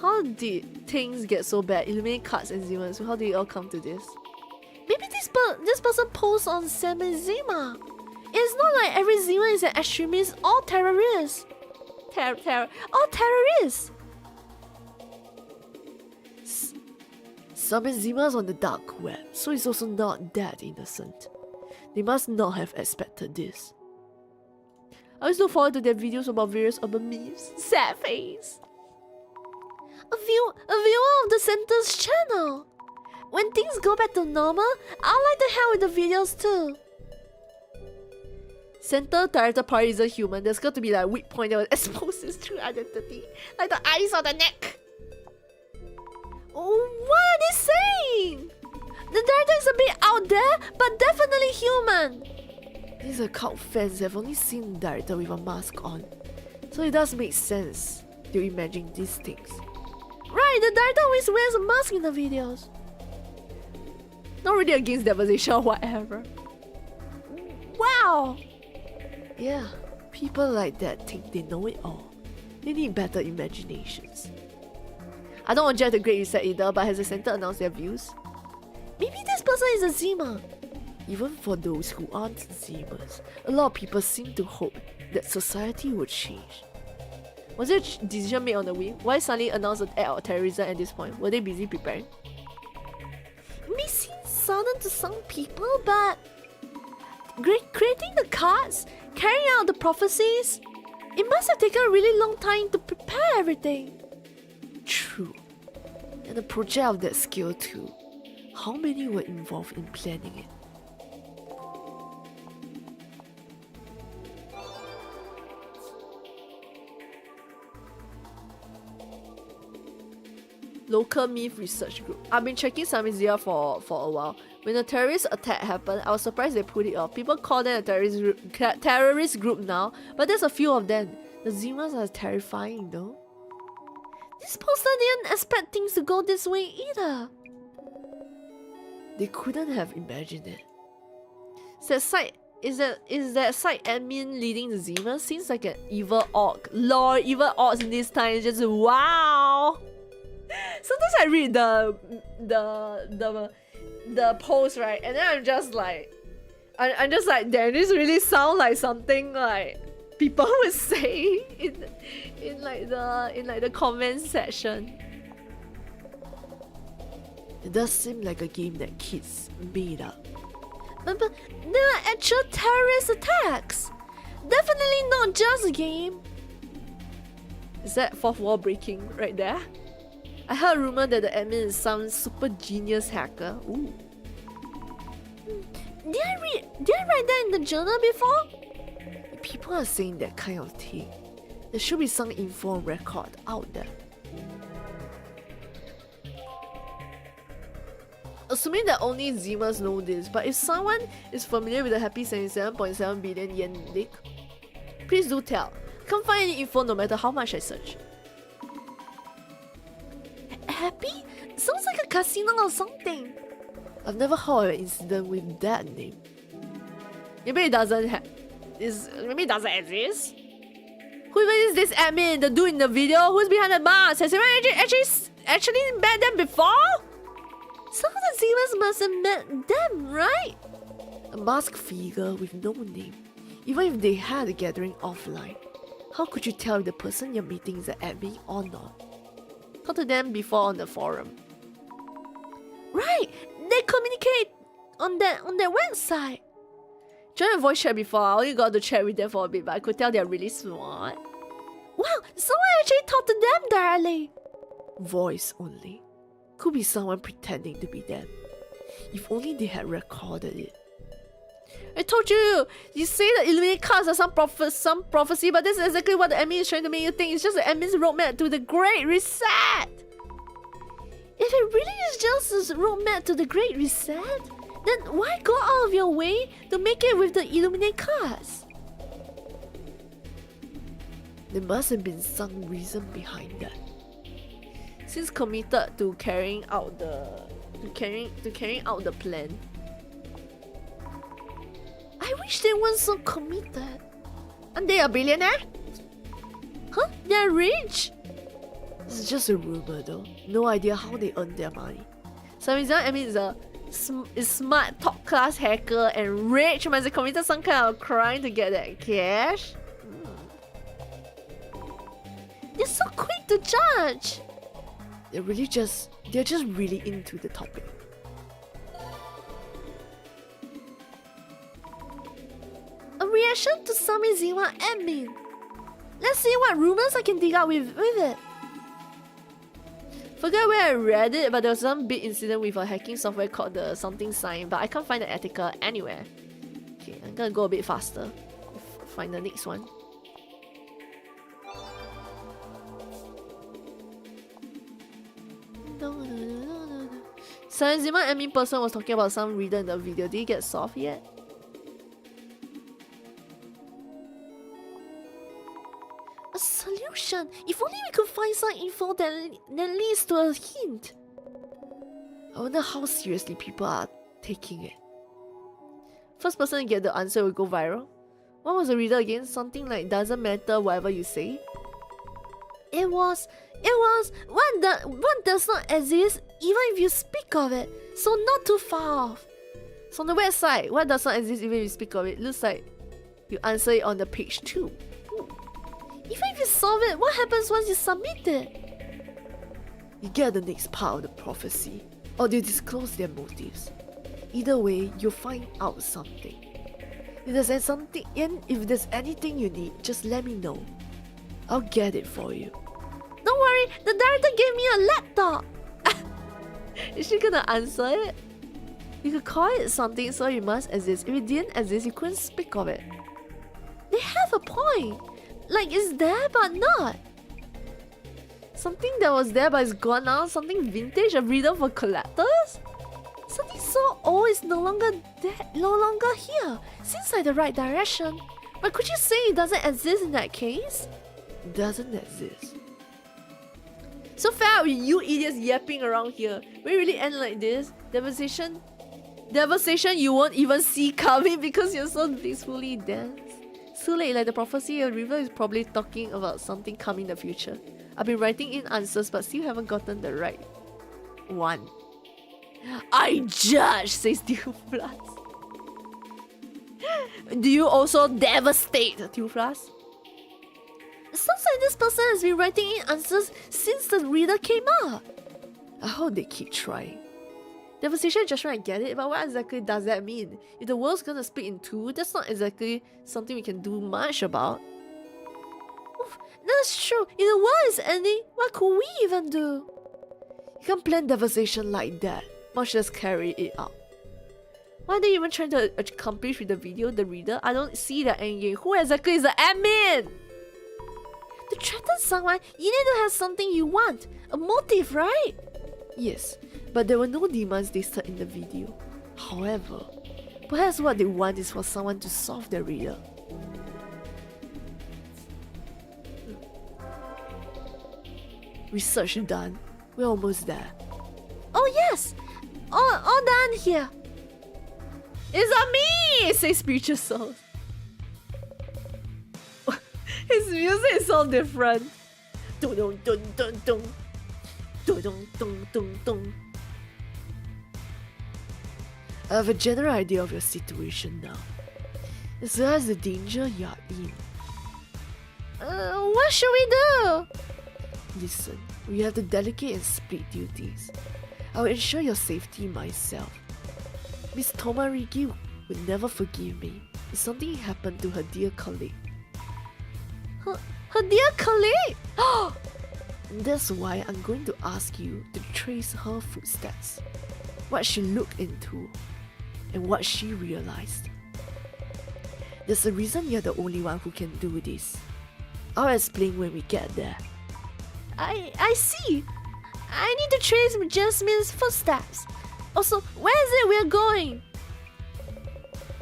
How did things get so bad? Illuminate cards and Zemans. How did it all come to this? Maybe this person posts on Salmon Zema. It's not like every Zema is an extremist or terrorist. All terrorists. Some Zemas on the dark web, so it's also not that innocent. They must not have expected this. I always look forward to their videos about various urban myths. Sad face. A viewer of the center's channel. When things go back to normal, I like to help with the videos too. Center director probably isn't human. There's got to be like a weak point that will expose his true identity. Like the eyes or the neck. Oh, what are they saying? The director is a bit out there, but definitely human. These occult fans have only seen the director with a mask on, so it does make sense to imagine these things. Right, the director always wears a mask in the videos. Not really against devastation or whatever. Wow! Yeah, people like that think they know it all. They need better imaginations. I don't object to Great Reset either, but has the center announced their views? Maybe this person is a Zema. Even for those who aren't Zemas, a lot of people seem to hope that society would change. Was it a decision made on the whim? Why suddenly announce an act of terrorism at this point? Were they busy preparing? It may seem sudden to some people, but creating the cards, carrying out the prophecies, it must have taken a really long time to prepare everything. True. And a project of that scale too. How many were involved in planning it? Local myth research group. I've been checking Samizia for a while. When the terrorist attack happened, I was surprised they put it off. People call them a terrorist group now, but there's a few of them. The Zemas are terrifying though. This poster didn't expect things to go this way either. They couldn't have imagined it. Is that site admin leading the Zema? Seems like an evil orc. Lord, evil orcs in this time is just wow. Sometimes I read the post, right, and then I'm just like, damn, this really sound like something like people would say in the comment section. It does seem like a game that kids made up. But there are actual terrorist attacks. Definitely not just a game. Is that fourth wall breaking right there? I heard a rumor that the admin is some super genius hacker. Ooh. Did I write that in the journal before? People are saying that kind of thing. There should be some info on record out there. Assuming that only Zemas know this, but if someone is familiar with the happy 77.7 billion yen leak, please do tell. Can't find any info no matter how much I search. Happy? Sounds like a casino or something. I've never heard of an incident with that name. Maybe it doesn't maybe it doesn't exist. Who even is this admin? The dude in the video? Who's behind the mask? Has anyone actually met them before? Some of the Zemas must have met them, right? A masked figure with no name. Even if they had a gathering offline, how could you tell if the person you're meeting is an admin or not? Talk to them before on the forum. Right! They communicate on their website. Joined a voice chat before. I only got to chat with them for a bit, but I could tell they're really smart. Wow, someone actually talked to them directly. Voice only. Could be someone pretending to be them. If only they had recorded it. I told you! You say the Illuminate cards are some prophecy, but this is exactly what the admin is trying to make you think. It's just the admin's roadmap to the Great Reset! If it really is just a roadmap to the Great Reset, then why go out of your way to make it with the Illuminate cards? There must have been some reason behind that. Since committed to carrying out the plan. I wish they weren't so committed. Aren't they a billionaire? Huh? They're rich? It's just a rumor though. No idea how they earn their money. Samizan admin is a smart, top class hacker and rich. Must have committed some kind of crime to get that cash. They're so quick to judge. They're just really into the topic. A reaction to Samizima admin. Let's see what rumors I can dig out with it. Forget where I read it, but there was some big incident with a hacking software called the something sign, but I can't find the article anywhere. Okay, I'm gonna go a bit faster. Find the next one. Samizima admin person was talking about some reader in the video. Did it get solved yet? A solution! If only we could find some info that leads to a hint. I wonder how seriously people are taking it. First person to get the answer will go viral. What was the reader again? Something like doesn't matter whatever you say? It was what does not exist even if you speak of it, so not too far off. So on the website, what does not exist even if you speak of it? Looks like you answer it on the page 2. Even if you solve it, what happens once you submit it? You get the next part of the prophecy, or they disclose their motives. Either way, you'll find out something. If there's anything you need, just let me know. I'll get it for you. Don't worry, the director gave me a laptop. Is she gonna answer it? You could call it something so it must exist. If it didn't exist, you couldn't speak of it. They have a point. Like it's there but not. Something that was there but is gone now. Something vintage, a reader for collectors. Something so old is no longer there, no longer here. Seems like the right direction. But could you say it doesn't exist in that case? It doesn't exist. So fair with you idiots yapping around here. We really end like this? Devastation you won't even see coming because you're so blissfully dense. Too late, like the prophecy, a river is probably talking about something coming in the future. I've been writing in answers but still haven't gotten the right one. I judge, says Teoflas. Do you also devastate, Teoflas? It sounds like this person has been writing in answers since the reader came up. I hope they keep trying. Devastation and judgment, I get it, but what exactly does that mean? If the world's gonna split in two, that's not exactly something we can do much about. Oof, that's true. If the world is ending, what could we even do? You can't plan devastation like that, much less carry it out. What are they even trying to accomplish with the video, the reader? I don't see the endgame. Who exactly is the admin? To threaten someone, you need to have something you want. A motive, right? Yes, but there were no demands listed in the video. However, perhaps what they want is for someone to solve the riddle. Research done. We're almost there. Oh yes! All done here. It's on me! Say spiritual souls. His music is so different. Dun dun dun dun dun. Dun dun dun dun dun. I have a general idea of your situation now, as well as the danger you are in. What should we do? Listen, we have to delegate and split duties. I will ensure your safety myself. Miss Tomarigi would never forgive me if something happened to her dear colleague. Her dear colleague? That's why I'm going to ask you to trace her footsteps, what she looked into, and what she realized. There's a reason you're the only one who can do this. I'll explain when we get there. I see. I need to trace Jasmine's footsteps. Also, where is it we're going?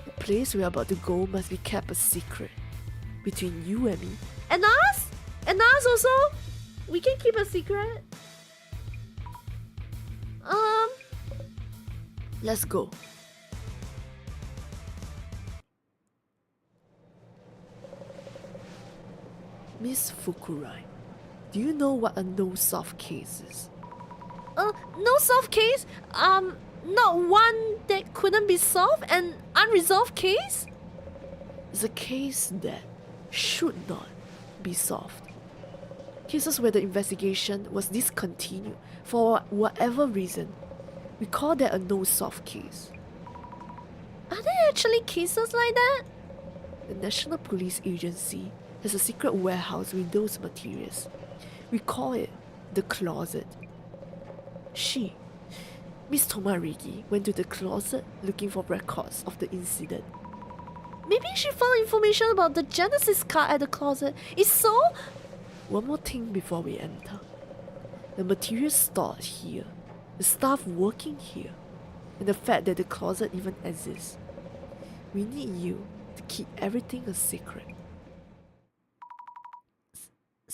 The place we're about to go must be kept a secret between you and me. And us? And us also? We can keep a secret? Let's go. Miss Fukurai, do you know what a no-solve case is? No solved case? Not one that couldn't be solved? An unresolved case? It's a case that should not be solved. Cases where the investigation was discontinued for whatever reason, we call that a no-solve case. Are there actually cases like that? The National Police Agency has a secret warehouse with those materials. We call it the closet. Miss Tomarigi, went to the closet looking for records of the incident. Maybe she found information about the Genesis card at the closet. If so, One more thing before we enter. The materials stored here, the staff working here, and the fact that the closet even exists. We need you to keep everything a secret.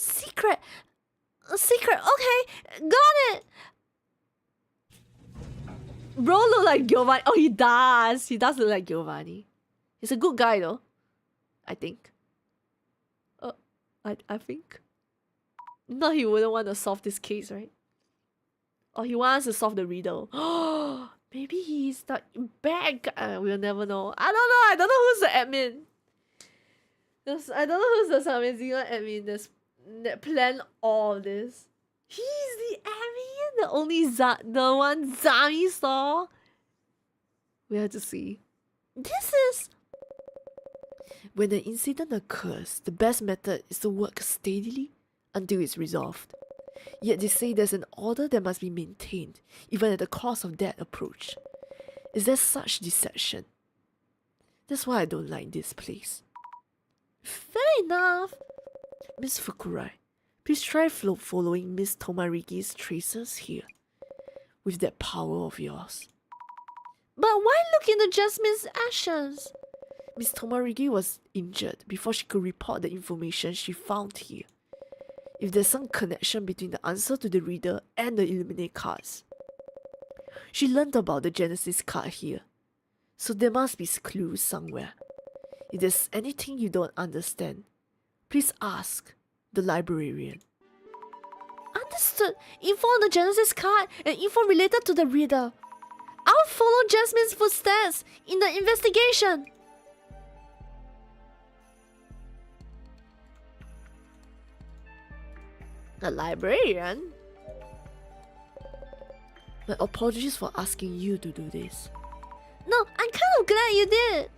secret. A secret. Okay, got it. Bro look like Giovanni. Oh, he does. He does look like Giovanni. He's a good guy though. I think. I think. No, he wouldn't want to solve this case, right? Or he wants to solve the riddle. Maybe he's the bad guy. We'll never know. I don't know. I don't know who's the admin. I don't know who's the amazing admin that planned all of this. He's the admin. The only the one Zami saw. We have to see. This is... When an incident occurs, the best method is to work steadily until it's resolved. Yet they say there's an order that must be maintained, even at the cost of that approach. Is there such deception? That's why I don't like this place. Fair enough. Miss Fukurai, please try following Miss Tomarigi's traces here, with that power of yours. But why look into Jasmine's actions? Miss Tomarigi was injured before she could report the information she found here. If there's some connection between the answer to the riddle and the eliminate cards. She learned about the Genesis card here, so there must be clues somewhere. If there's anything you don't understand, please ask the librarian. Understood. Info on the Genesis card and info related to the riddle. I'll follow Jasmine's footsteps in the investigation. The librarian? My apologies for asking you to do this. No, I'm kind of glad you did.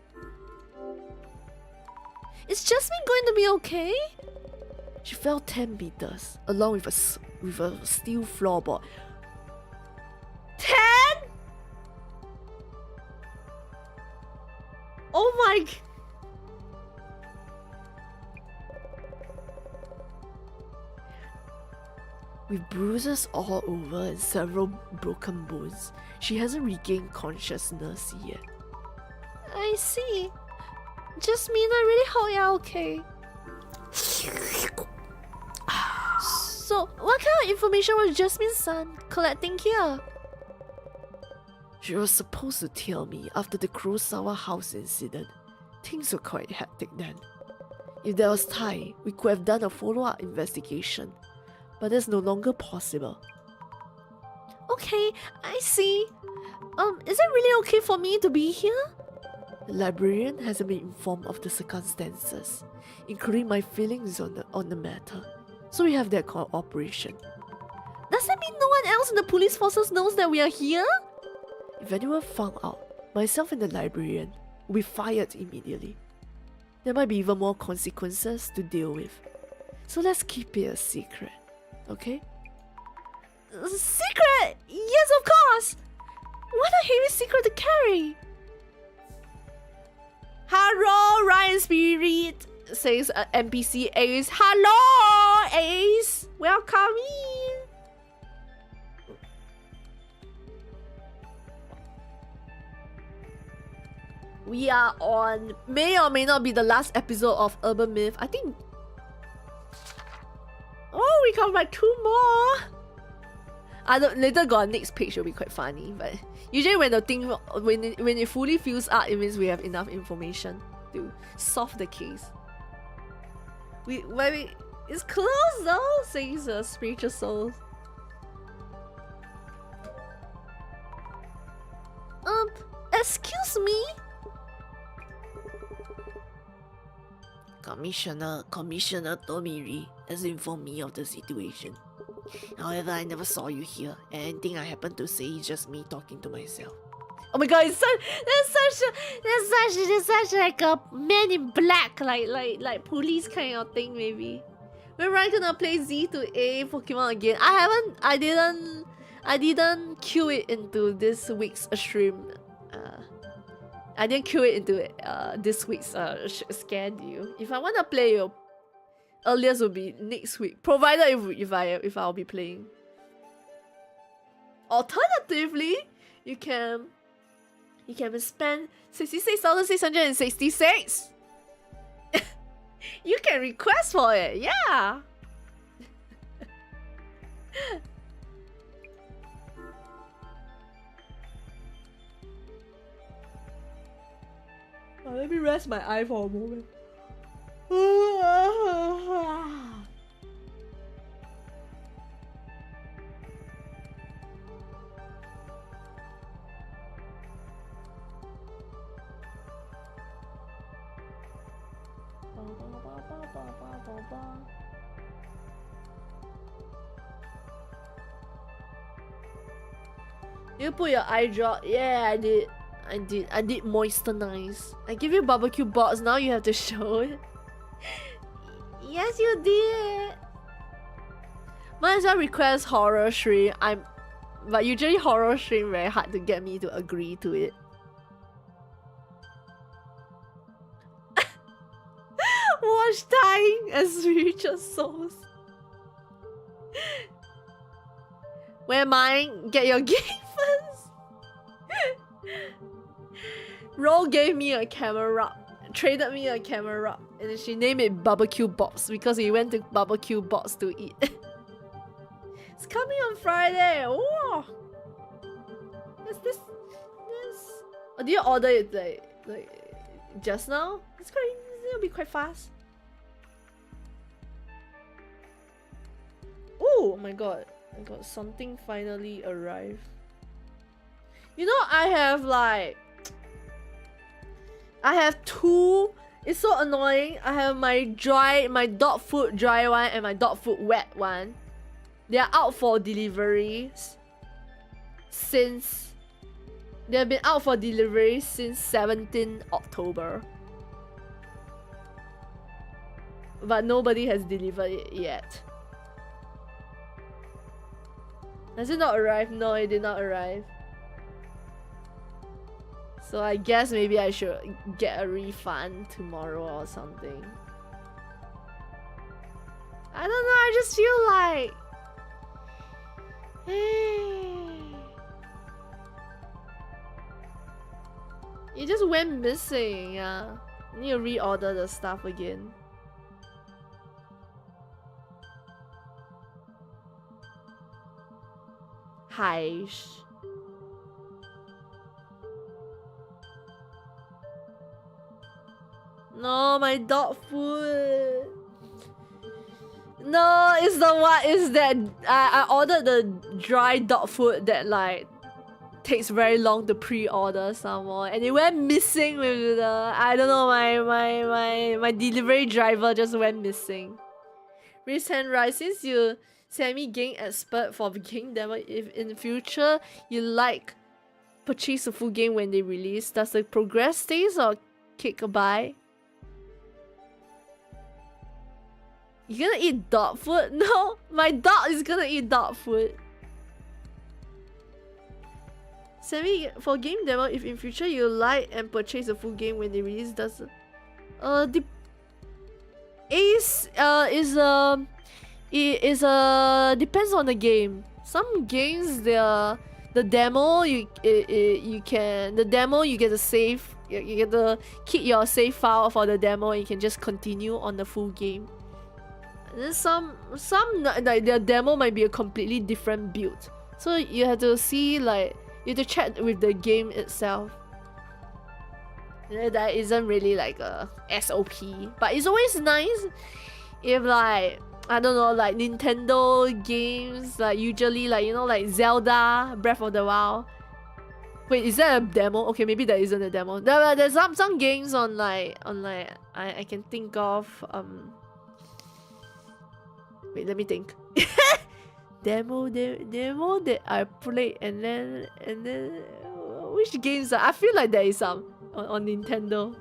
Is Jasmine going to be okay? She fell 10 meters, along with a steel floorboard. 10? Oh my... With bruises all over and several broken bones, she hasn't regained consciousness yet. I see. Jasmine, I really hope you're okay. So, what kind of information was Jasmine's son collecting here? She was supposed to tell me after the Kurosawa house incident. Things were quite hectic then. If there was time, we could have done a follow-up investigation, but that's no longer possible. Okay, I see. Is it really okay for me to be here? The librarian hasn't been informed of the circumstances, including my feelings on the matter, so we have their cooperation. Does that mean no one else in the police forces knows that we are here? If anyone found out, myself and the librarian will be fired immediately. There might be even more consequences to deal with. So let's keep it a secret, okay? Secret? Yes, of course! What a heavy secret to carry! Hello, Ryan Spirit, says NPC Ace. Hello, Ace! Welcome in! We are on may or may not be the last episode of Urban Myth. I think. Oh, we got like 2 more. I don't. Later got next page will be quite funny, but usually when the thing when it fully fills up, it means we have enough information to solve the case. It's close though, says spiritual souls. Excuse me. Commissioner Tomiri has informed me of the situation. However, I never saw you here, and anything I happen to say is just me talking to myself. Oh my god, that's such like a Man in Black, like police kind of thing maybe. We're right gonna play Z to A Pokemon again. I didn't queue it into this week's stream. I didn't queue it into this week's schedule. If I wanna play, earliest will be next week, provided if I'll be playing. Alternatively, you can spend 66,666. You can request for it, yeah. Oh, let me rest my eye for a moment. You put your eye drop? Yeah, I did moisturize. I give you barbecue box, now you have to show it. Yes, you did. Might as well request horror stream. But usually horror stream very hard to get me to agree to it. Watch dying as spiritual souls. Where mine? Get your game first. Ro gave me a camera, traded me a camera, and then she named it Barbecue Box because we went to Barbecue Box to eat. It's coming on Friday. Whoa! This. Oh, did you order it like just now? It'll be quite fast. Oh my god! Something finally arrived. You know, I have 2. It's so annoying. I have my dog food dry one and my dog food wet one. They are out for deliveries since they've been out for delivery since 17 October. But nobody has delivered it yet. Has it not arrived? No, it did not arrive. So I guess maybe I should get a refund tomorrow or something. I don't know, I just feel like... It just went missing, yeah. I need to reorder the stuff again. Hish. No, my dog food. No, it's the what is that? I ordered the dry dog food that like takes very long to pre-order some more, and it went missing with the I don't know my delivery driver just went missing. Raise hand rise, since you semi-game expert for the game demo, if in the future you like purchase a full game when they release, does the progress stays or kick a buy? You gonna eat dog food? No, my dog is gonna eat dog food. Semi for game demo, if in future you like and purchase a full game when they release, does depends on the game. Some games the demo you get to save, you get to keep your save file for the demo and you can just continue on the full game. And then some like their demo might be a completely different build, so you have to see like you have to check with the game itself. That isn't really like a SOP, but it's always nice if like I don't know, like Nintendo games, like usually like you know like Zelda Breath of the Wild. Wait, is that a demo? Okay, maybe that isn't a demo. There's some games on like I can think of wait, let me think. demo that I played and then which games I feel like there is some on Nintendo.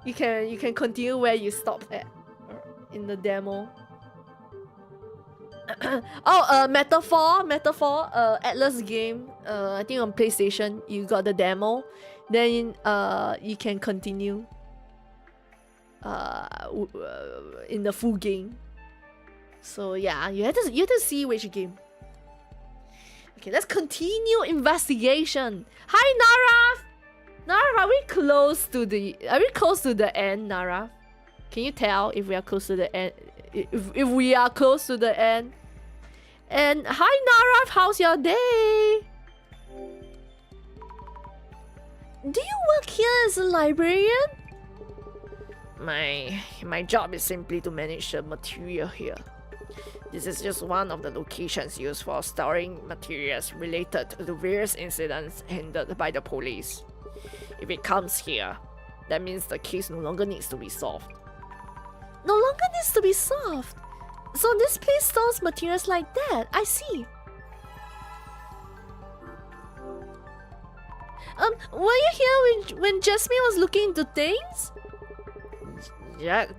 You can continue where you stopped at in the demo. Metaphor, Atlas game. I think on PlayStation you got the demo, then you can continue in the full game. So yeah, you have to see which game. Okay, let's continue investigation. Hi Naraf! Naraf, are we close to the end, Naraf? Can you tell if we are close to the end? If we are close to the end? And hi Naraf, how's your day? Do you work here as a librarian? My job is simply to manage the material here. This is just one of the locations used for storing materials related to the various incidents handled by the police. If it comes here, that means the case no longer needs to be solved. No longer needs to be solved? So this place stores materials like that, I see. Were you here when Jasmine was looking into things? Yeah,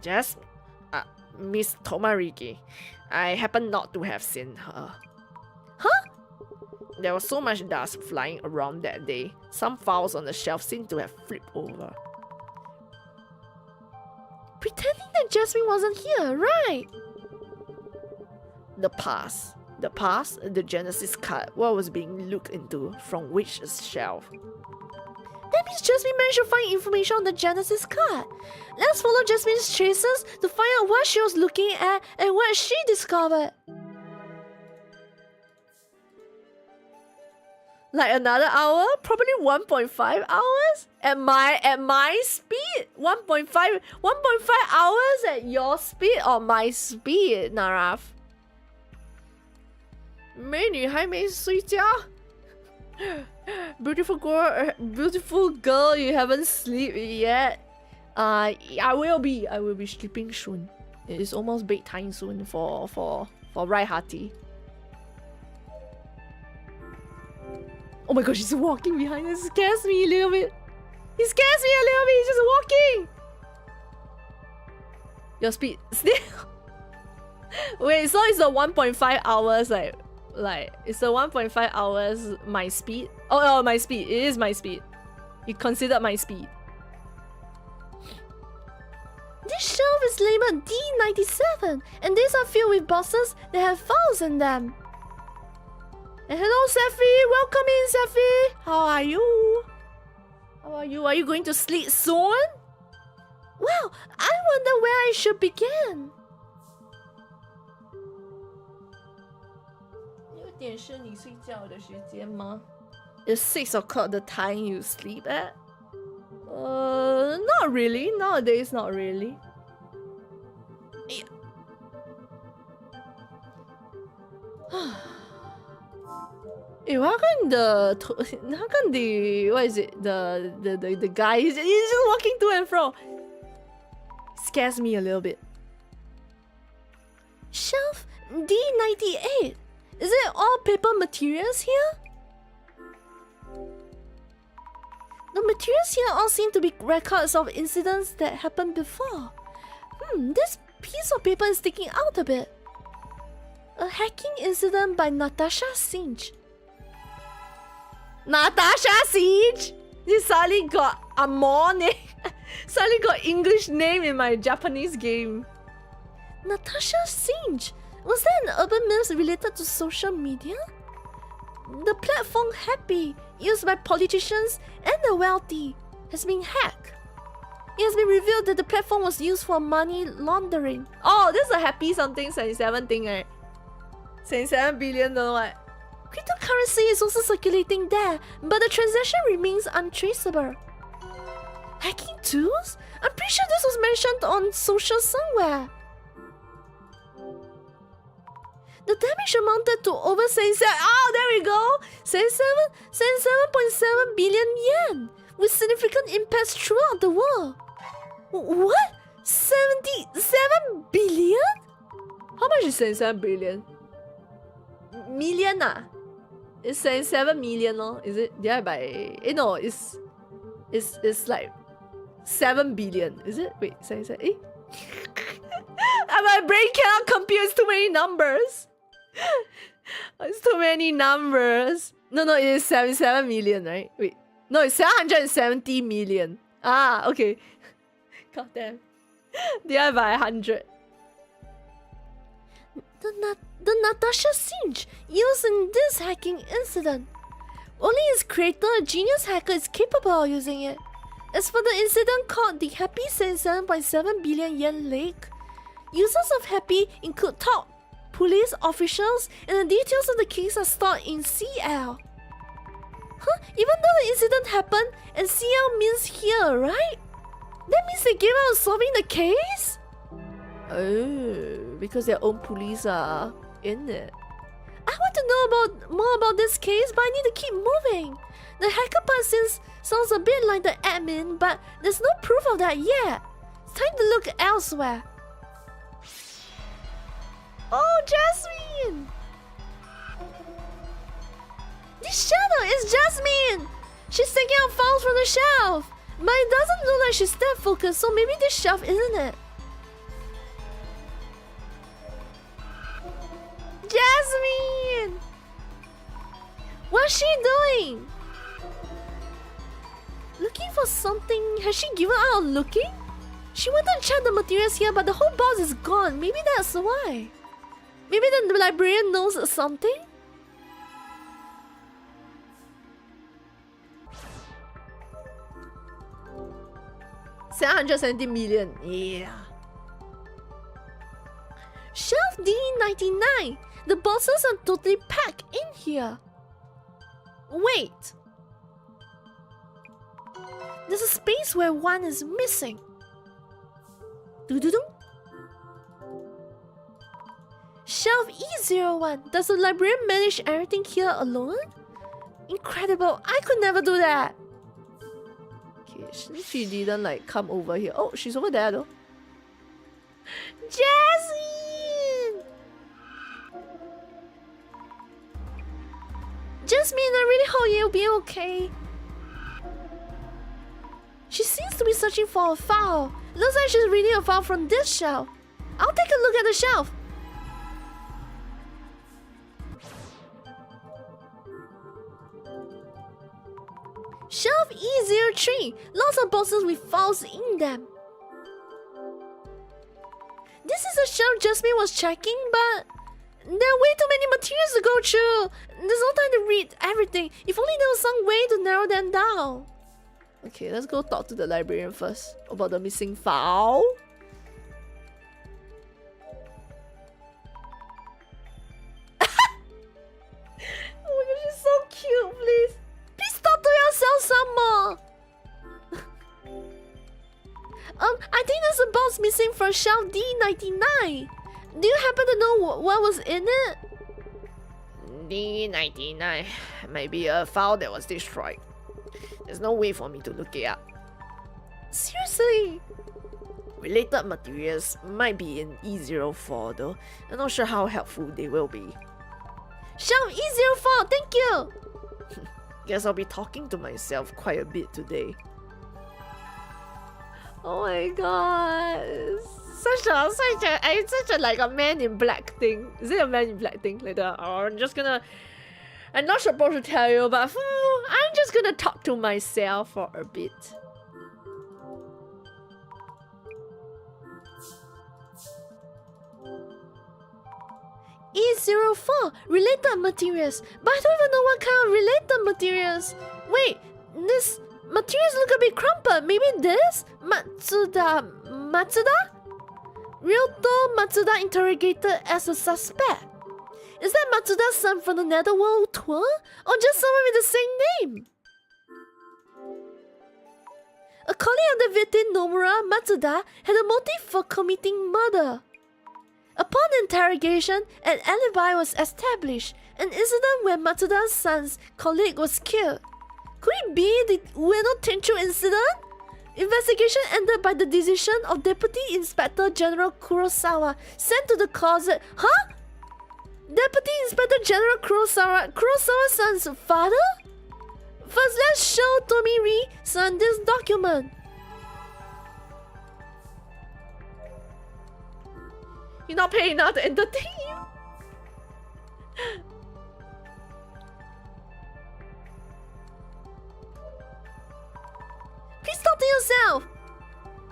Miss Tomariki. I happen not to have seen her. Huh? There was so much dust flying around that day. Some files on the shelf seemed to have flipped over. Pretending that Jasmine wasn't here, right? The past, the Genesis card, what was being looked into, from which shelf? That means Jasmine managed to find information on the Genesis card. Let's follow Jasmine's traces to find out what she was looking at and what she discovered. Like another hour? Probably 1.5 hours? At my speed? 1.5 hours at your speed or my speed, Naraf? 美女还没睡觉? Beautiful girl, you haven't slept yet. I will be sleeping soon. It is almost bedtime soon for Raihati. Oh my gosh, she's walking behind us. It scares me a little bit. He's just walking. Your speed still. Wait, so it's a 1.5 hours like it's a 1.5 hours my speed? Oh, my speed. It is my speed. You considered my speed. This shelf is labeled D97, and these are filled with boxes that have files in them. And hello, Sephi. Welcome in, Sephi. How are you? Are you going to sleep soon? Well, I wonder where I should begin. 6点是你睡觉的时间吗? Is 6 o'clock the time you sleep at? Not Not really. Nowadays, not really. How come the what is it? The guy he's just walking to and fro. Scares me a little bit. Shelf D98. Is it all paper materials here? The materials here all seem to be records of incidents that happened before. This piece of paper is sticking out a bit. A hacking incident by Natasha Sinch. Natasha Siege. This suddenly got a more name. Suddenly got English name in my Japanese game. Natasha Sinch. Was that an urban myth related to social media? The platform Happy, used by politicians and the wealthy, has been hacked. It has been revealed that the platform was used for money laundering. Oh, this is a happy something 77 thing, right? 77 billion, don't know what. Cryptocurrency is also circulating there, but the transaction remains untraceable. Hacking tools? I'm pretty sure this was mentioned on social somewhere. The damage amounted to over 77. Oh, there we go! 77.7 billion yen, with significant impacts throughout the world. What? 77 billion? How much is 77 billion? Million ah? It's 77 million no? Is it? Yeah, by no, it's like 7 billion. Is it? Wait, 77. My brain cannot compute. It's too many numbers. It's too many numbers. No, it is 77 million, right? Wait, no, it's 770 million. Ah, okay. God damn. Divided by 100. The Natasha Sinch used in this hacking incident. Only its creator, a genius hacker, is capable of using it. As for the incident called the Happy 77.7 billion yen leak, users of Happy include top police officials, and the details of the case are stored in CL. Even though the incident happened, and CL means here, right? That means they gave up on solving the case? Oh, because their own police are in it. I want to know more about this case, but I need to keep moving. The hacker part sounds a bit like the admin, but there's no proof of that yet. It's time to look elsewhere. Oh, Jasmine! This shadow is Jasmine! She's taking out files from the shelf. But it doesn't look like she's that focused, so maybe this shelf isn't it. Jasmine! What's she doing? Looking for something? Has she given up on looking? She wanted to check the materials here, but the whole box is gone. Maybe that's why. Maybe the librarian knows something? 770 million. Yeah. Shelf D99. The boxes are totally packed in here. Wait. There's a space where one is missing. Doo-doo-doo. Shelf E01. Does the librarian manage everything here alone? Incredible. I could never do that. Okay, she didn't like come over here. Oh, she's over there though. Jasmine! Jasmine, I really hope you'll be okay. She seems to be searching for a file. Looks like she's reading a file from this shelf. I'll take a look at the shelf. Shelf E03. Lots of boxes with files in them. This is a shelf Jasmine was checking, but there are way too many materials to go through. There's no time to read everything. If only there was some way to narrow them down. Okay, let's go talk to the librarian first about the missing file. Oh my gosh, she's so cute, please. Please talk to yourself some more. I think there's a box missing from shelf D99. Do you happen to know what was in it? D99. Maybe a file that was destroyed. There's no way for me to look it up. Seriously? Related materials might be in E04 though. I'm not sure how helpful they will be. Shelf E04, thank you! Guess I'll be talking to myself quite a bit today. Oh my god. Such a like a Man in Black thing. Is it a Man in Black thing? Like the, oh, I'm not supposed to tell you, but I'm just gonna talk to myself for a bit. E04, related materials. But I don't even know what kind of related materials. Wait, this materials look a bit crumpled. Maybe this? Matsuda? Ryoto Matsuda interrogated as a suspect. Is that Matsuda's son from the Netherworld tour? Or just someone with the same name? A colleague of the victim, Nomura Matsuda, had a motive for committing murder. Upon interrogation, an alibi was established, an incident where Matsuda's son's colleague was killed. Could it be the Ueno Tenchu incident? Investigation ended by the decision of Deputy Inspector General Kurosawa, sent to the closet. Huh? Deputy Inspector General Kurosawa's son's father? First, let's show Tomiri-san this document. You're not paying enough to entertain you. Please talk to yourself.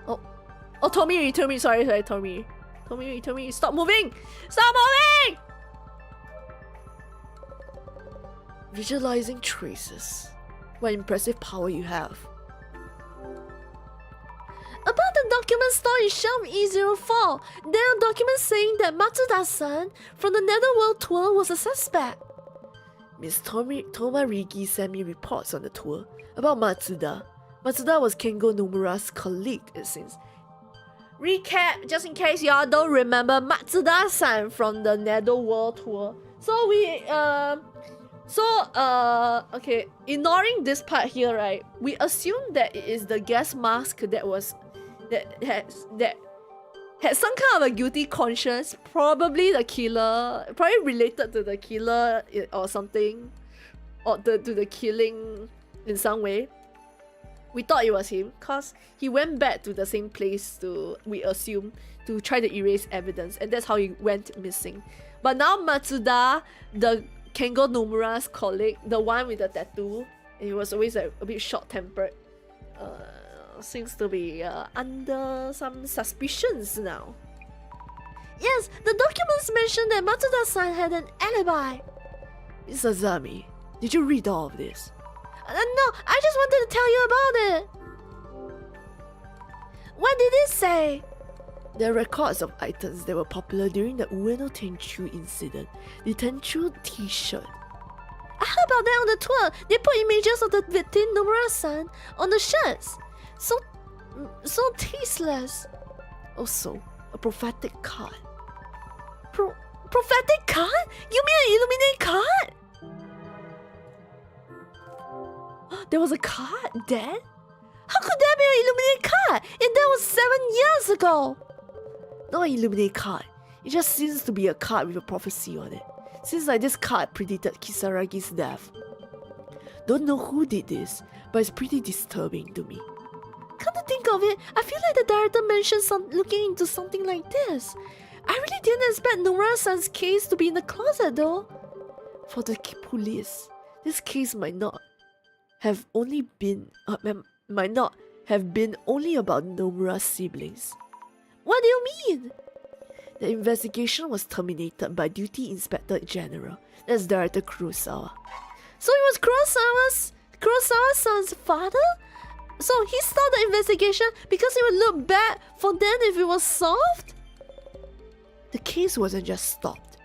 Oh, Tomiri, sorry, Tomiri. Tomiri, stop moving! Stop moving! Visualizing traces. What impressive power you have. About the document stored in shelf E04, there are documents saying that Matsuda's son from the Netherworld tour was a suspect. Miss Tomarigi sent me reports on the tour about Matsuda. Matsuda was Kengo Nomura's colleague, it seems. Recap, just in case y'all don't remember Matsuda-san from the Netherworld tour. Okay, ignoring this part here, right? We assume that it is the gas mask that had some kind of a guilty conscience. Probably the killer, probably related to the killer or something, or to the killing in some way. We thought it was him because he went back to the same place we assume, to try to erase evidence, and that's how he went missing. But now Matsuda, the Kengo Nomura's colleague, the one with the tattoo, and he was always a bit short-tempered, seems to be under some suspicions now. Yes, the documents mention that Matsuda-san had an alibi. Miss Azami, did you read all of this? No, I just wanted to tell you about it. What did it say? There are records of items that were popular during the Ueno Tenchu incident. The Tenchu t-shirt. I heard about that on the tour. They put images of the victim Nomura-san on the shirts. So tasteless. Also, a prophetic card. Prophetic card? You mean an Illuminate card? There was a card, Dad? How could that be an Illuminate card? And that was 7 years ago. Not an Illuminate card. It just seems to be a card with a prophecy on it. Seems like this card predicted Kisaragi's death. Don't know who did this, but it's pretty disturbing to me. Come to think of it, I feel like the director mentioned looking into something like this. I really didn't expect Nomura-san's case to be in the closet though. For the police, this case might not have been only about Nomura's siblings. What do you mean? The investigation was terminated by Duty Inspector General. That's Director Kurosawa. So it was Kurosawa's son's father? So he stopped the investigation because it would look bad for them if it was solved? The case wasn't just stopped.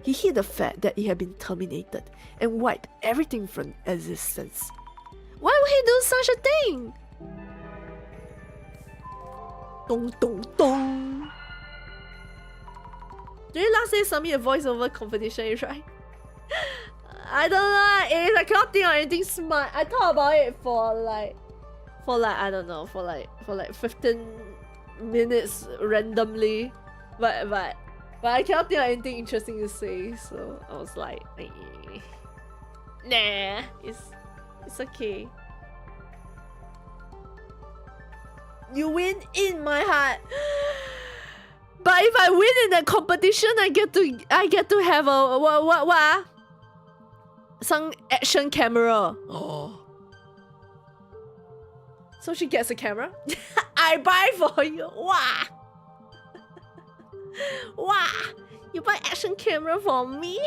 He hid the fact that it had been terminated and wiped everything from existence. Why would he do such a thing? Dong dong dong. Did you last day submit a voiceover competition? You try? I don't know. I cannot think of anything smart. I thought about it for like I don't know, for like 15 minutes randomly, but I cannot think of anything interesting to say. So I was like, nah, it's okay. You win in my heart. But if I win in the competition, I get to have a what? Some action camera. Oh. So she gets a camera. I buy for you. Wow. Wow. You buy action camera for me?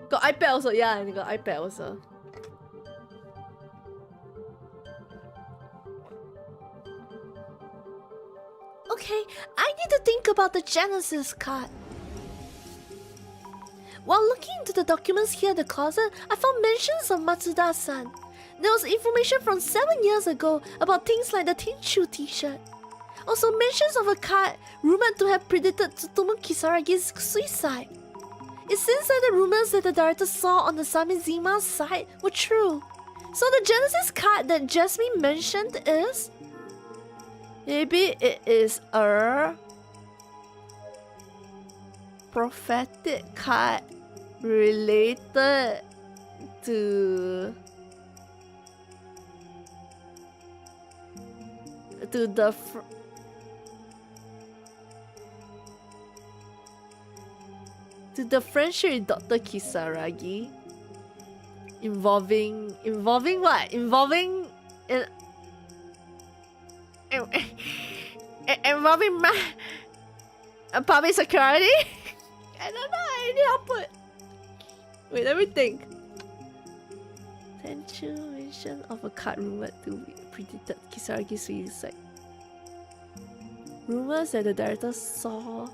Got iPad also. Yeah, and got iPad also. Okay, I need to think about the Genesis card. While looking into the documents here in the closet, I found mentions of Matsuda-san. There was information from 7 years ago about things like the Tenchu t-shirt. Also mentions of a card rumored to have predicted Tsutomu Kisaragi's suicide. It seems like the rumors that the director saw on the Samizima's site were true. So the Genesis card that Jasmine mentioned is... maybe it is a prophetic card related to the friendship with Dr. Kisaragi, involving what? Involving Public security? I don't know. I need help put. Wait, let me think. Tenchu mention of a card rumored to be predicted Kisaragi's suicide. Rumors that the director saw.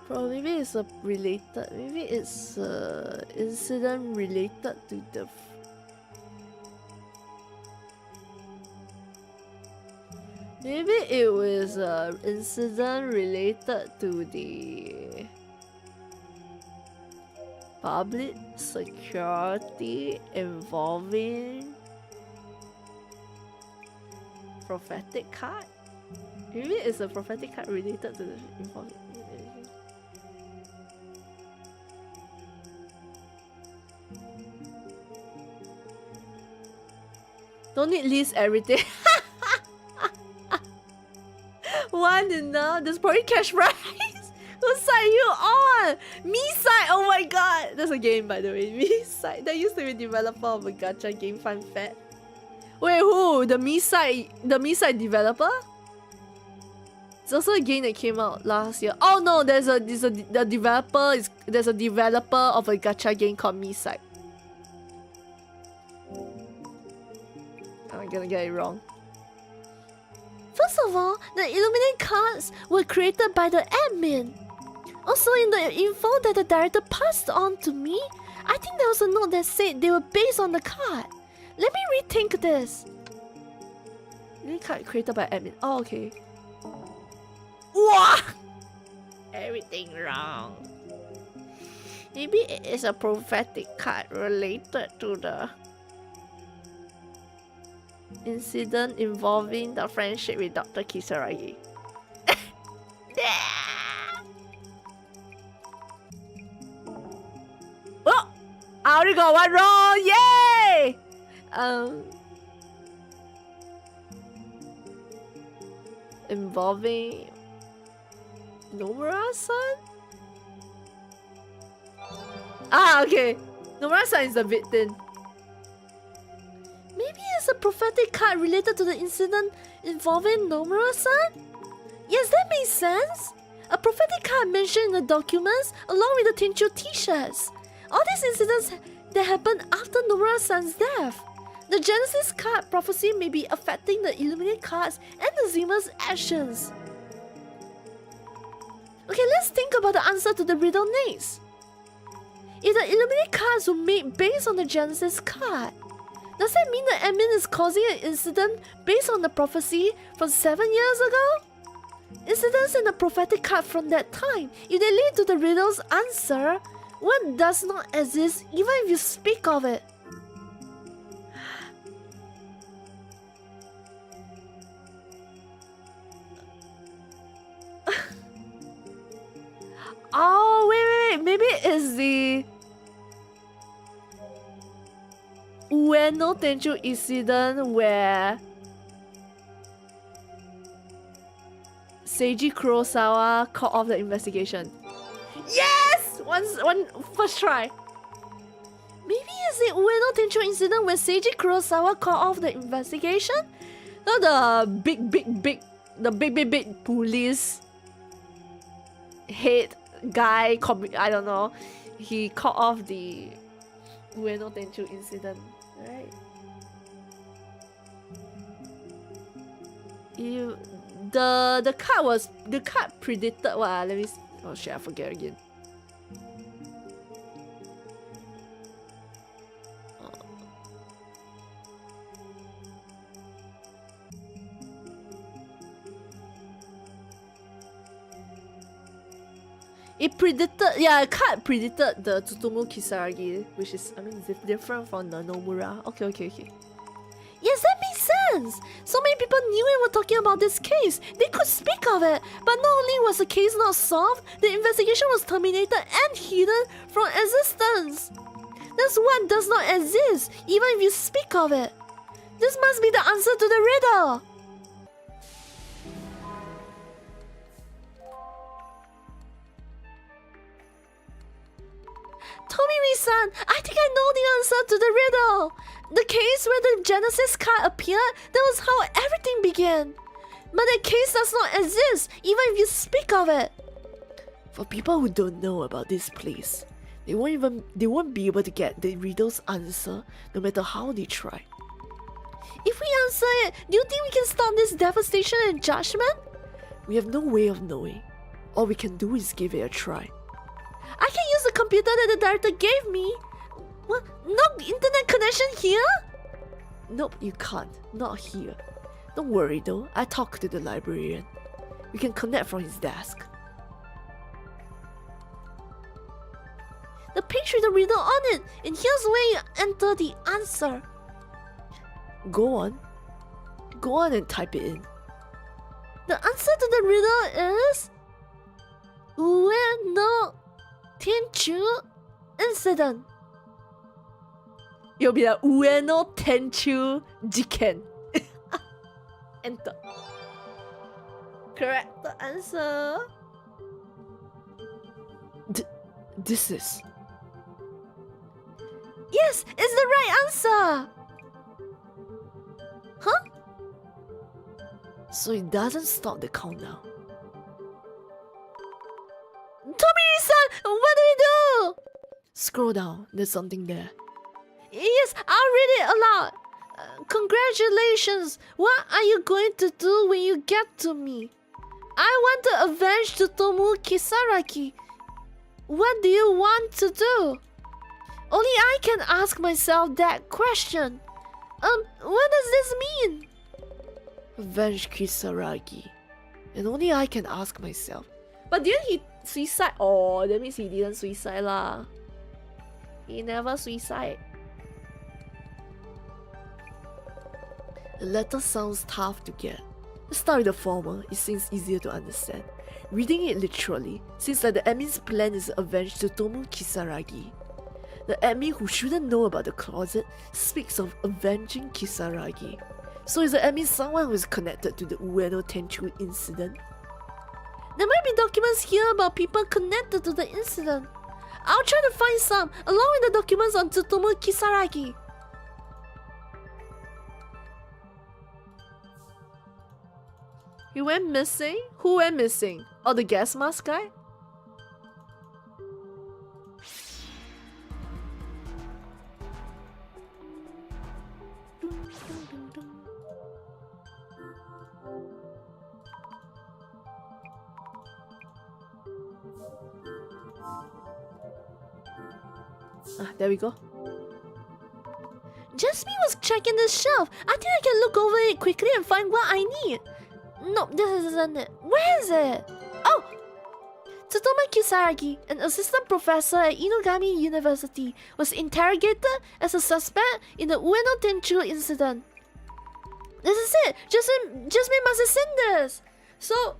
Probably maybe it's a related. Maybe it's a incident related to the. Maybe it was an incident related to the public security involving prophetic card. Maybe it's a prophetic card related to the involving. Don't need list everything. One enough. There's probably cash prize. Whose side you on? Me side. Oh my god. That's a game, by the way. Me side. That used to be developer of a gacha game. Fun fact. Wait, who? The me side. The me side developer? It's also a game that came out last year. Oh no, there's a developer of a gacha game called Me Side. I'm gonna get it wrong. First of all, the Illuminate cards were created by the admin. Also, in the info that the director passed on to me, I think there was a note that said they were based on the card. Let me rethink this. Illuminate card created by admin. Oh, okay. Wow! Everything wrong. Maybe it is a prophetic card related to the incident involving the friendship with Dr. Kisaragi. Oh! I already got one wrong! Yay! Involving Nomura-san? Ah, okay. Nomura-san is the victim. Maybe it's a prophetic card related to the incident involving Nomura-san? Yes, that makes sense. A prophetic card mentioned in the documents along with the Tenchu t-shirts. All these incidents that happened after Nomura-san's death. The Genesis card prophecy may be affecting the Illuminate cards and the Zima's actions. Okay, let's think about the answer to the riddle next. If the Illuminate cards were made based on the Genesis card, does that mean the admin is causing an incident based on the prophecy from 7 years ago? Incidents in the prophetic card from that time, if they lead to the riddle's answer, what does not exist even if you speak of it? Oh, wait. Maybe it's the Ueno Tenchu incident where Seiji Kurosawa called off the investigation. Yes! First try. Maybe it's the Ueno Tenchu incident where Seiji Kurosawa called off the investigation? Not the big police head guy, I don't know. He called off the Ueno Tenchu incident, right? The card predicted what? Let me see. Oh shit, I forget again. It predicted, the card predicted the Tsutomu Kisaragi, which is, different from the Nomura. Okay. Yes, that makes sense! So many people knew and were talking about this case. They could speak of it. But not only was the case not solved, the investigation was terminated and hidden from existence. That's what does not exist, even if you speak of it. This must be the answer to the riddle. Tomiri-san, I think I know the answer to the riddle. The case where the Genesis card appeared, that was how everything began. But that case does not exist, even if you speak of it. For people who don't know about this place, they won't be able to get the riddle's answer no matter how they try. If we answer it, do you think we can stop this devastation and judgment? We have no way of knowing. All we can do is give it a try. I can use the computer that the director gave me. What? No internet connection here? Nope, you can't. Not here. Don't worry though, I talked to the librarian. We can connect from his desk. The page with the riddle on it, and here's where you enter the answer. Go on. Go on and type it in. The answer to the riddle is Ueno Tenchu incident. It'll be like Ueno Tenchu Jiken. Enter. Correct the answer. This is... Yes, it's the right answer. Huh? So it doesn't stop the countdown. Tomiri-san, what do we do? Scroll down, there's something there. Yes, I'll read it aloud. Congratulations. What are you going to do when you get to me? I want to avenge Tsutomu Kisaragi. What do you want to do? Only I can ask myself that question. What does this mean? Avenge Kisaragi. And only I can ask myself. But didn't he suicide? Oh, that means he didn't suicide lah. He never suicide. The letter sounds tough to get. Let's start with the former, it seems easier to understand. Reading it literally, seems like the admin's plan is to avenge Tsutomu Kisaragi. The admin who shouldn't know about the closet speaks of avenging Kisaragi. So is the admin someone who is connected to the Ueno Tenchu incident? There might be documents here about people connected to the incident. I'll try to find some, along with the documents on Tsutomu Kisaragi. He went missing? Who went missing? Oh, the gas mask guy? There we go. Jasmine was checking the shelf. I think I can look over it quickly and find what I need. No, this isn't it. Where is it? Oh! Tsutomu Kisaragi, an assistant professor at Inugami University, was interrogated as a suspect in the Ueno Tenchu incident. This is it! Jasmine must have seen this! So,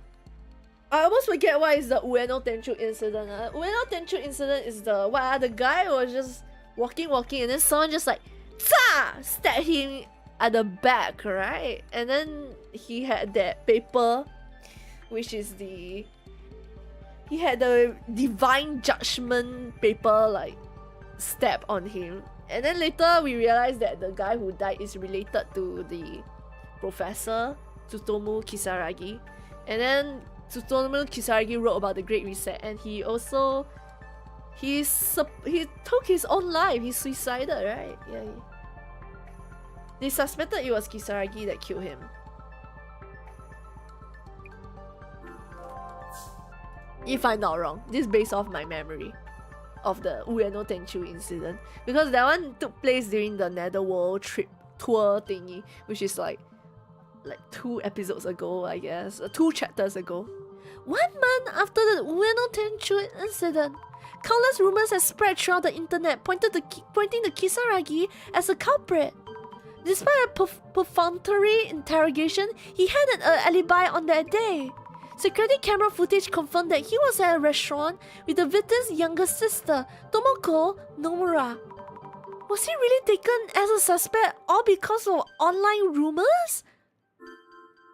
I almost forget what is the Ueno Tenchu incident. Ueno Tenchu incident is the guy was just walking, and then someone just like, stabbed him at the back, right? And then he had that paper, which is he had the divine judgment paper like stabbed on him. And then later we realized that the guy who died is related to the professor, Tsutomu Kisaragi. And then Tsutomu Kisaragi wrote about the Great Reset, and he took his own life. He suicided, right? Yeah. They suspected it was Kisaragi that killed him. If I'm not wrong, this is based off my memory of the Ueno Tenchu incident, because that one took place during the Netherworld trip tour thingy, which is like 2 episodes ago, I guess, 2 chapters ago. 1 month after the Ueno Tenchu incident, countless rumors have spread throughout the internet pointing to Kisaragi as a culprit. Despite a perfunctory interrogation, he had an alibi on that day. Security camera footage confirmed that he was at a restaurant with the victim's younger sister, Tomoko Nomura. Was he really taken as a suspect all because of online rumors?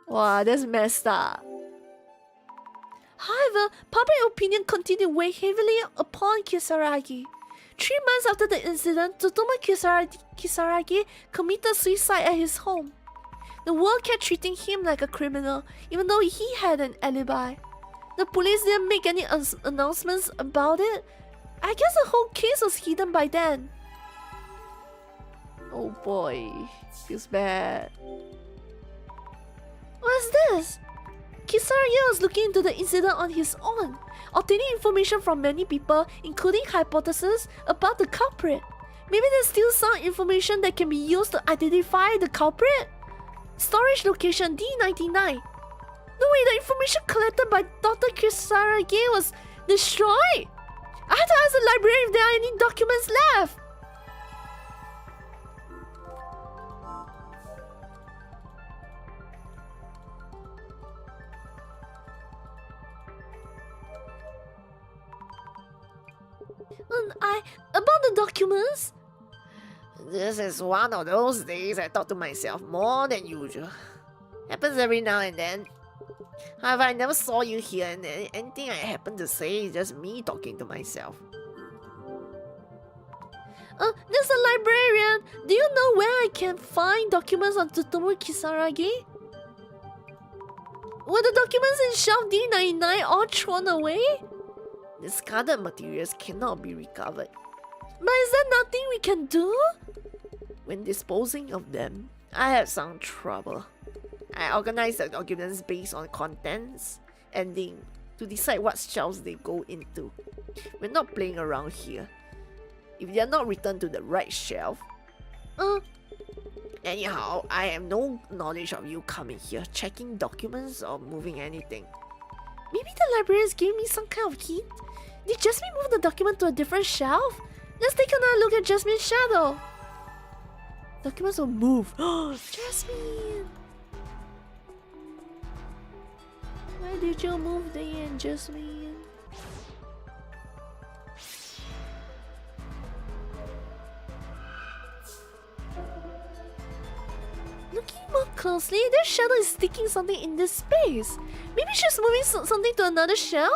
Wow, that's messed up. However, public opinion continued to weigh heavily upon Kisaragi. 3 months after the incident, Tsutomu Kisaragi committed suicide at his home. The world kept treating him like a criminal, even though he had an alibi. The police didn't make any announcements about it. I guess the whole case was hidden by then. Oh boy, feels bad. What's this? Kisaragi was looking into the incident on his own, obtaining information from many people, including hypotheses about the culprit. Maybe there's still some information that can be used to identify the culprit? Storage location D99. No way, the information collected by Dr. Kisaragi was destroyed! I had to ask the library if there are any documents left! About the documents? This is one of those days I talk to myself more than usual. Happens every now and then. However, I never saw you here, and anything I happen to say is just me talking to myself. There's a librarian. Do you know where I can find documents on Tsutomu Kisaragi? Were the documents in shelf D99 all thrown away? Discarded materials cannot be recovered. But is there nothing we can do? When disposing of them, I had some trouble. I organized the documents based on contents, ending to decide what shelves they go into. We're not playing around here. If they are not returned to the right shelf... Anyhow, I have no knowledge of you coming here, checking documents or moving anything. Maybe the librarians gave me some kind of hint? Did Jasmine move the document to a different shelf? Let's take another look at Jasmine's shadow. Documents will move. Jasmine! Why did you move them, Jasmine? Looking more closely, their shadow is sticking something in this space. Maybe she's moving something to another shelf?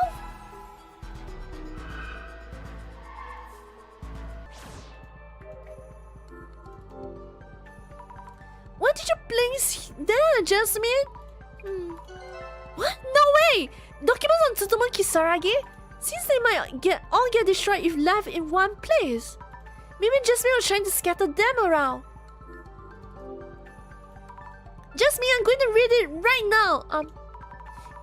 What did you place there, Jasmine? What? No way! Documents on Tsutomu Kisaragi? Since they might all get destroyed if left in one place. Maybe Jasmine was trying to scatter them around. Jasmine, I'm going to read it right now.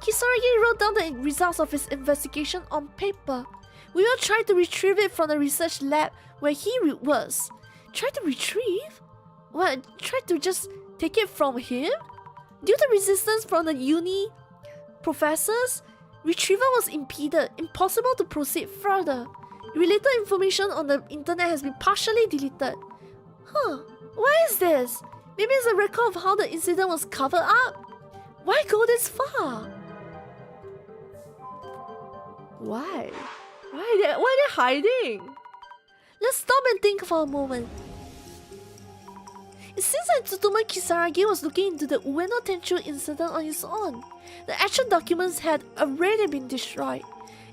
Kisaragi wrote down the results of his investigation on paper. We will try to retrieve it from the research lab where he was. Try to retrieve? Well, try to just take it from him? Due to resistance from the uni professors, retrieval was impeded, impossible to proceed further. Related information on the internet has been partially deleted. Huh, why is this? Maybe it's a record of how the incident was covered up? Why go this far? Why? Why are they hiding? Let's stop and think for a moment. It seems like Tsutomu Kisaragi was looking into the Ueno Tenchu incident on his own. The actual documents had already been destroyed.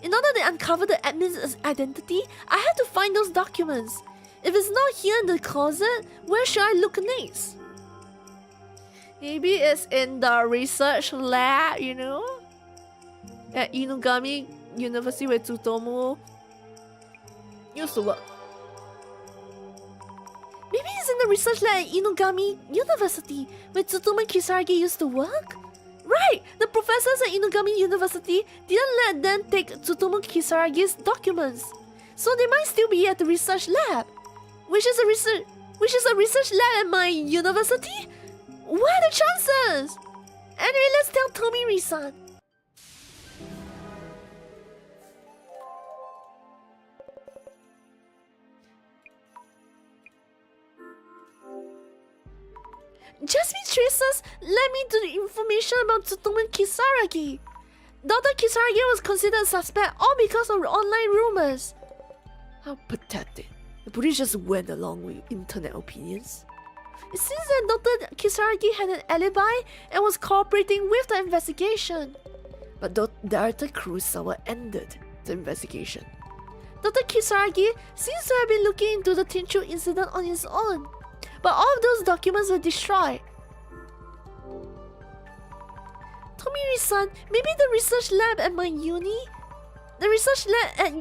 In order to uncover the admin's identity, I had to find those documents. If it's not here in the closet, where should I look next? Maybe it's in the research lab, you know? At Inugami University where Tsutomu used to work. Maybe it's in the research lab at Inugami University where Tsutomu Kisaragi used to work? Right! The professors at Inugami University didn't let them take Tsutomu Kisaragi's documents. So they might still be at the research lab. Which is a research lab at my university? What are the chances? Anyway, let's tell Tomiri-san. Jasmine Traces led me to the information about Tsutomu Kisaragi. Dr. Kisaragi was considered a suspect all because of online rumors. How pathetic. The police just went along with internet opinions. It seems that Dr. Kisaragi had an alibi and was cooperating with the investigation. But Director Kurosawa ended the investigation. Dr. Kisaragi seems to have been looking into the Tenchu incident on his own. But all of those documents were destroyed. Tomiri-san, maybe the research lab at my uni? The research lab at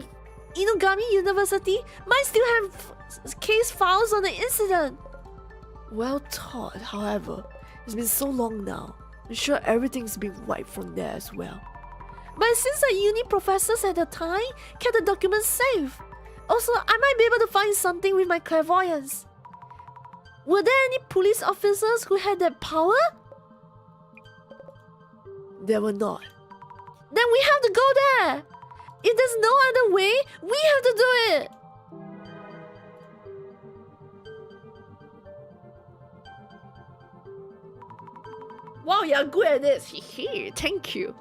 Inugami University might still have case files on the incident. Well thought, however. It's been so long now. I'm sure everything's been wiped from there as well. But it seems that uni professors at the time kept the documents safe. Also, I might be able to find something with my clairvoyance. Were there any police officers who had that power? There were not. Then we have to go there! If there's no other way, we have to do it! Wow, you're good at this. Hehe, thank you.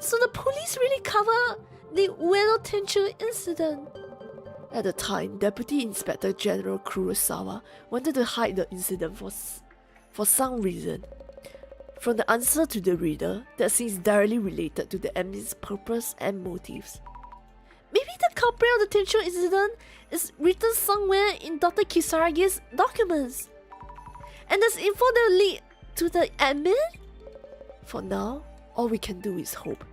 So the police really cover the Ueno Tenchu incident. At the time, Deputy Inspector General Kurosawa wanted to hide the incident for some reason. From the answer to the reader, that seems directly related to the admin's purpose and motives. Maybe the culprit of the Tenchu incident is written somewhere in Dr. Kisaragi's documents. And there's info that will lead to the admin? For now, all we can do is hope.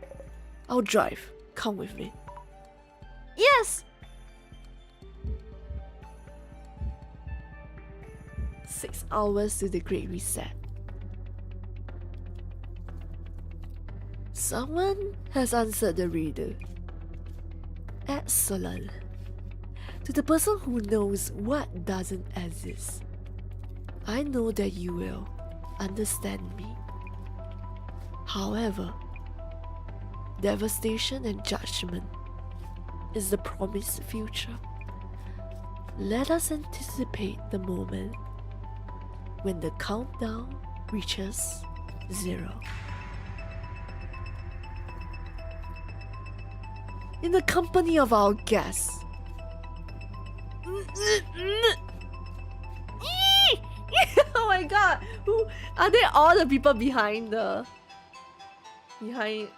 I'll drive. Come with me. Yes! 6 hours to the Great Reset. Someone has answered the reader. Excellent. To the person who knows what doesn't exist, I know that you will understand me. However, devastation and judgment is the promised future. Let us anticipate the moment when the countdown reaches 0. In the company of our guests, Oh my god! Who are they? All the people behind the hide?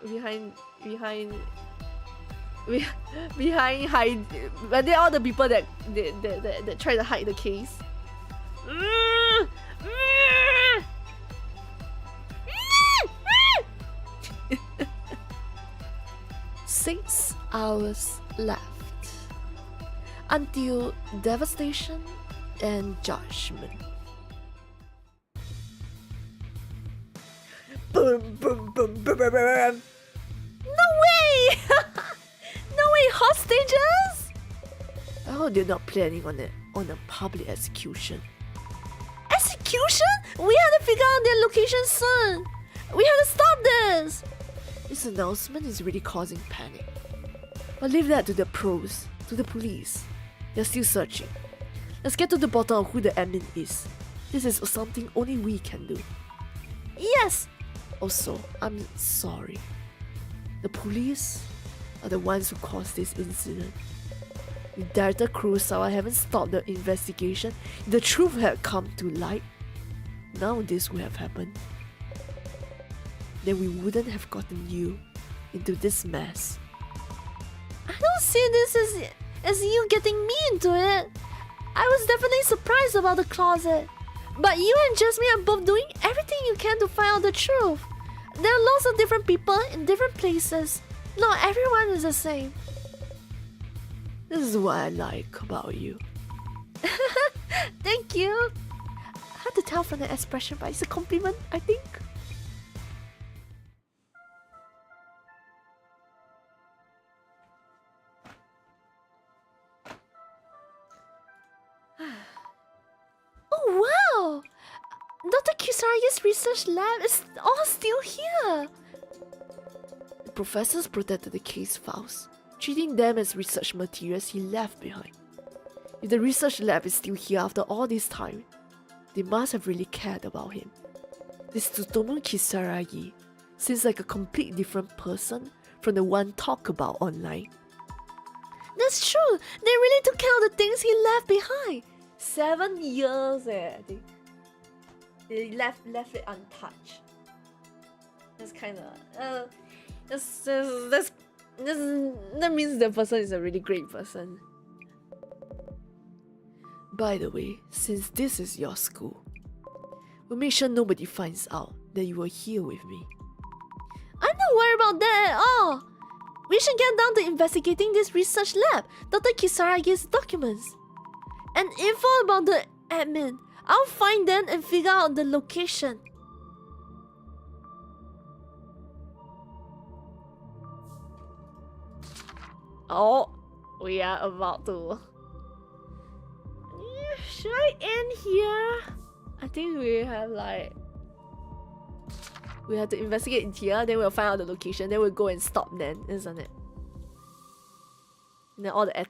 Are they all the people that try to hide the case? 6 hours left until devastation and judgment. Boom, boom, boom, boom, boom, boom. No way! No way! they're not planning on a public execution. Execution? We had to figure out their location soon. We had to stop this. This announcement is really causing panic. But leave that to the pros, to the police. They're still searching. Let's get to the bottom of who the admin is. This is something only we can do. Yes. Also, I'm sorry. The police are the ones who caused this incident. If Director Kurosawa hadn't stopped the investigation, if the truth had come to light, none of this would have happened. Then we wouldn't have gotten you into this mess. I don't see this as you getting me into it. I was definitely surprised about the closet. But you and Jasmine are both doing everything you can to find out the truth. There are lots of different people in different places. Not everyone is the same. This is what I like about you. Thank you. Hard to tell from the expression, but it's a compliment, I think. Oh wow! Dr. Kisaragi's research lab is all still here. The professors protected the case files, treating them as research materials he left behind. If the research lab is still here after all this time, they must have really cared about him. This Tsutomu Kisaragi seems like a complete different person from the one talked about online. That's true. They really took care of the things he left behind. 7 years, I think. They left it untouched. That's kind of that means the person is a really great person. By the way, since this is your school, we'll make sure nobody finds out that you were here with me. I'm not worried about that at all. We should get down to investigating this research lab, Dr. Kisaragi's documents. And info about the admin. I'll find them and figure out the location. Oh, we are about to. Should I end here? I think we have we have to investigate in here, then we'll find out the location, then we'll go and stop then, isn't it? And then all the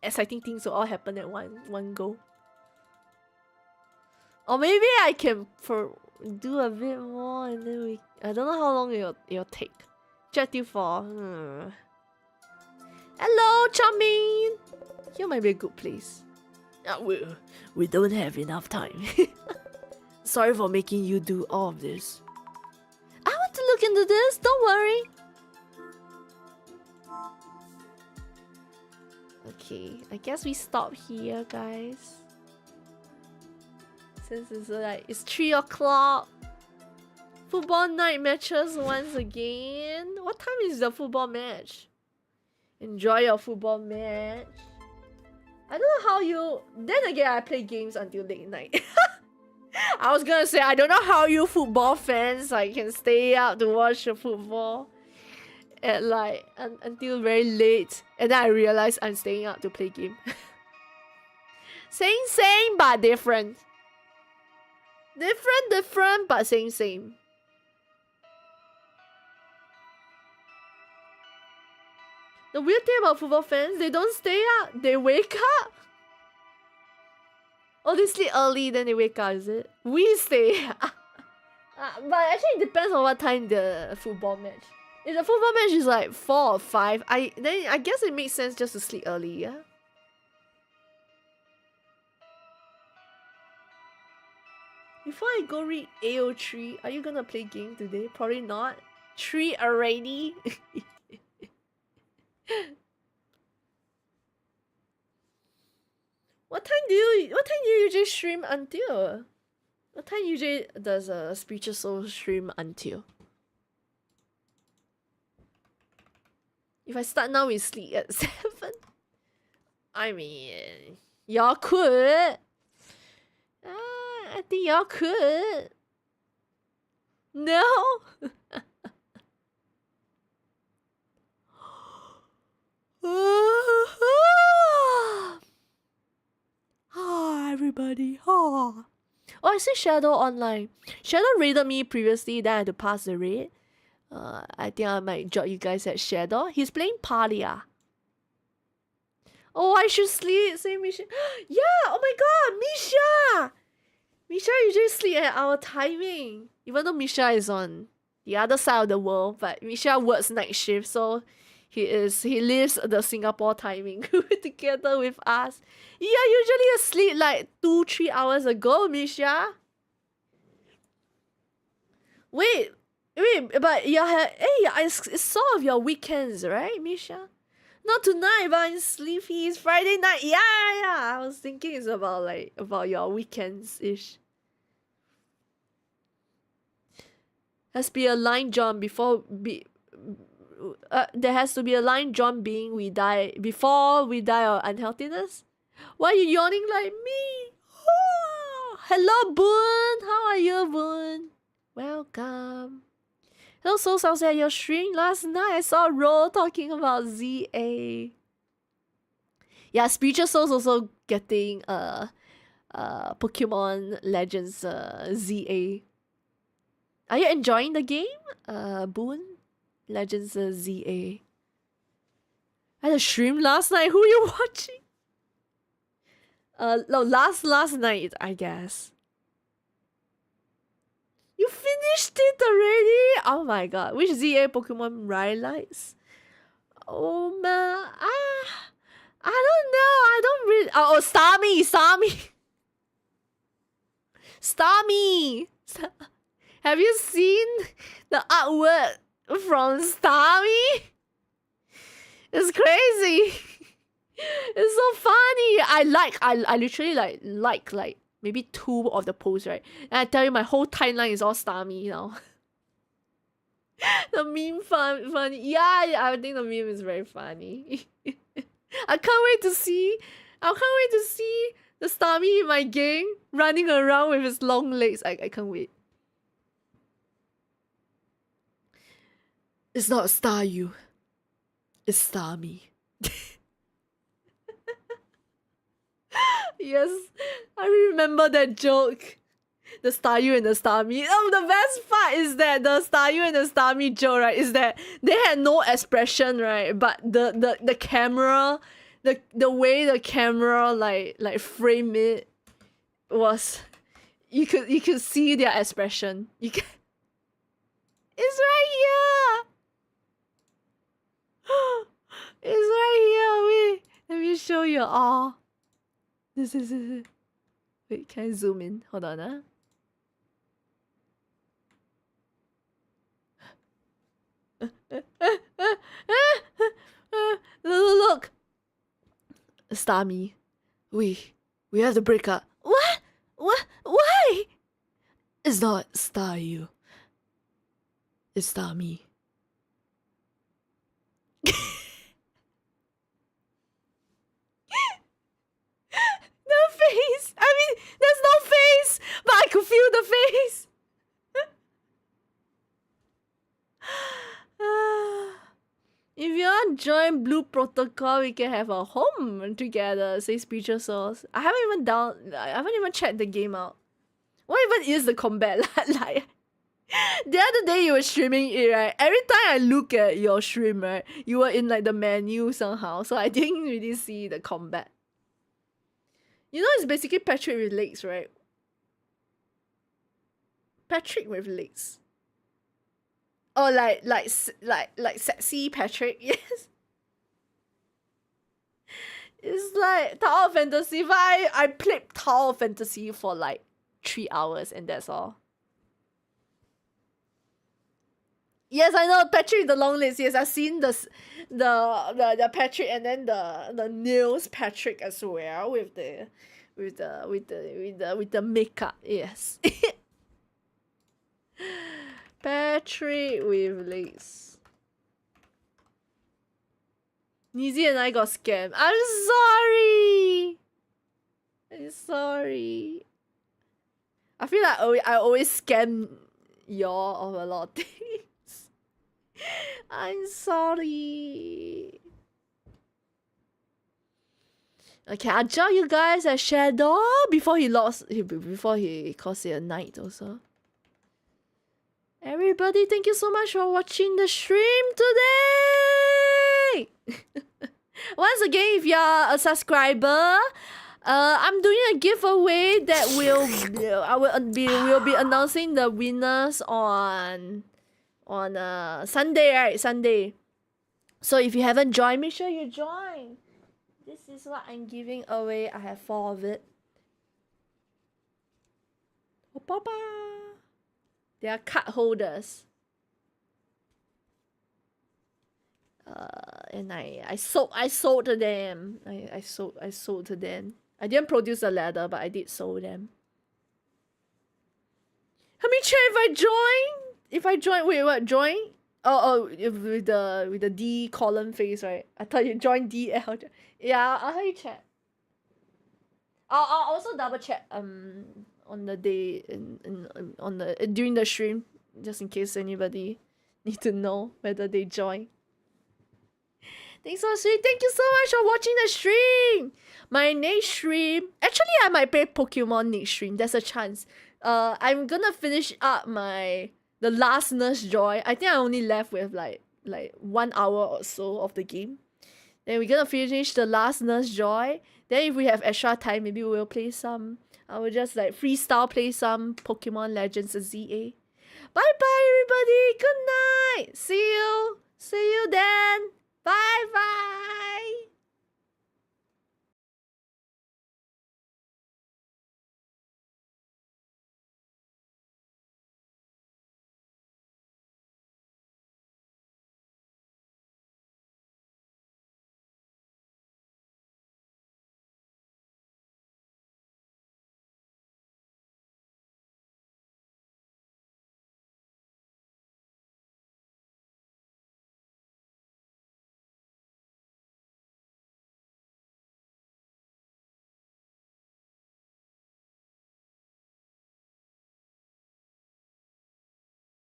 exciting things will all happen at one go. Or maybe I can do a bit more and then I don't know how long it'll take. Objective 4. Hello, charming! Here might be a good place. We don't have enough time. Sorry for making you do all of this. I want to look into this, don't worry. Okay, I guess we stop here, guys. Since it's 3 o'clock. Football night matches once again. What time is the football match? Enjoy your football match. I don't know how you... Then again, I play games until late night. I was gonna say, I don't know how you football fans can stay up to watch the football at until very late. And then I realized I'm staying up to play game. Same, but different. Different, but same. The weird thing about football fans, they don't stay up, they wake up. Oh, they sleep early, then they wake up, is it? We stay up. But actually it depends on what time the football match. If the football match is 4 or 5, then I guess it makes sense just to sleep early, yeah? Before I go read AO3, are you gonna play game today? Probably not. 3 already? What time do you usually stream until? What time usually does a Spiritual Soul stream until? If I start now, we sleep at 7. I mean, y'all could. I think y'all could. No. everybody. Oh, I see Shadow online. Shadow raided me previously, then I had to pass the raid. I think I might join you guys at Shadow. He's playing Palia. Oh, I should sleep. Say Misha. Yeah, oh my god, Misha! Misha usually sleep at our timing. Even though Misha is on the other side of the world, but Misha works night shift, so he lives the Singapore timing together with us. You're usually asleep like 2-3 hours ago, Misha. Wait, but it's sort of your weekends, right, Misha? Not tonight, but I'm sleepy. It's Friday night. Yeah. I was thinking it's about your weekends-ish. Has to be a line drawn there has to be a line drawn before we die of unhealthiness. Why are you yawning like me? Oh, hello, Boon. How are you, Boon? Welcome. Hello, Soul Sounds at your stream. Last night I saw Ro talking about ZA. Yeah, Spiritual Soul's also getting Pokemon Legends ZA. Are you enjoying the game? Boon? Legends ZA. I had a stream last night. Who are you watching? No, last night, I guess. You finished it already? Oh my god. Which ZA Pokemon Rhylights? Oh man. I don't know. I don't really. Oh, Starmie. Starmie. Have you seen the artwork from Starmie? It's crazy. It's so funny. I literally like maybe 2 of the posts, right? And I tell you, my whole timeline is all Starmie now. The meme funny. Yeah, I think the meme is very funny. I can't wait to see the Starmie in my game running around with his long legs. I can't wait. It's not Staryu. It's Starmie. Yes, I remember that joke. The Staryu and the Starmie. Oh, the best part is that the Staryu and the Starmie joke, right, is that they had no expression, right? But the camera, the way the camera like frame it was, you could see their expression. It's right here. It's right here. Wait, let me show you all. This is it. Wait, can I zoom in? Hold on, Look. Starmie. We have to break up. What? Why? It's not Staryu. It's Starmie. The face! I mean, there's no face! But I could feel the face! If you want to join Blue Protocol, we can have a home together, say Spiritual Souls. I haven't even checked the game out. What even is the combat like? The other day you were streaming it, right? Every time I look at your stream, right, you were in like the menu somehow, so I didn't really see the combat. You know, it's basically Patrick with legs, right? Patrick with legs. Oh, like sexy Patrick, yes. It's like Tower Fantasy, but I played Tower Fantasy for like 3 hours and that's all. Yes, I know Patrick with the long legs. Yes, I've seen the Patrick and then the nails Patrick as well with the makeup. Yes. Patrick with legs. Nizi and I got scammed. I'm sorry. I feel like I always scam y'all of a lot of things. I'm sorry. Okay, I'll join you guys at Shadow before he calls it a night also. Everybody, thank you so much for watching the stream today. Once again, if you're a subscriber, I'm doing a giveaway that we'll be announcing the winners on Sunday, right? Sunday. So if you haven't joined, make sure you join. This is what I'm giving away. I have 4 of it. Oh, papa. They are card holders. And I sold to them. I sold to them. I didn't produce a ladder, but I did sold them. Let me check if I join. Wait, what? Join? Oh, with the D column face, right? I thought you joined DL. Yeah, I'll help you check. I'll also double check on the day during the stream, just in case anybody need to know whether they join. Thanks so sweet. Thank you so much for watching the stream. My next stream, actually, I might play Pokemon next stream. There's a chance. I'm gonna finish up the last Nurse Joy. I think I only left with like 1 hour or so of the game. Then we're gonna finish the last Nurse Joy. Then if we have extra time, maybe we'll play some. I will just like freestyle play some Pokemon Legends ZA. Bye bye everybody. Good night. See you then. Bye bye.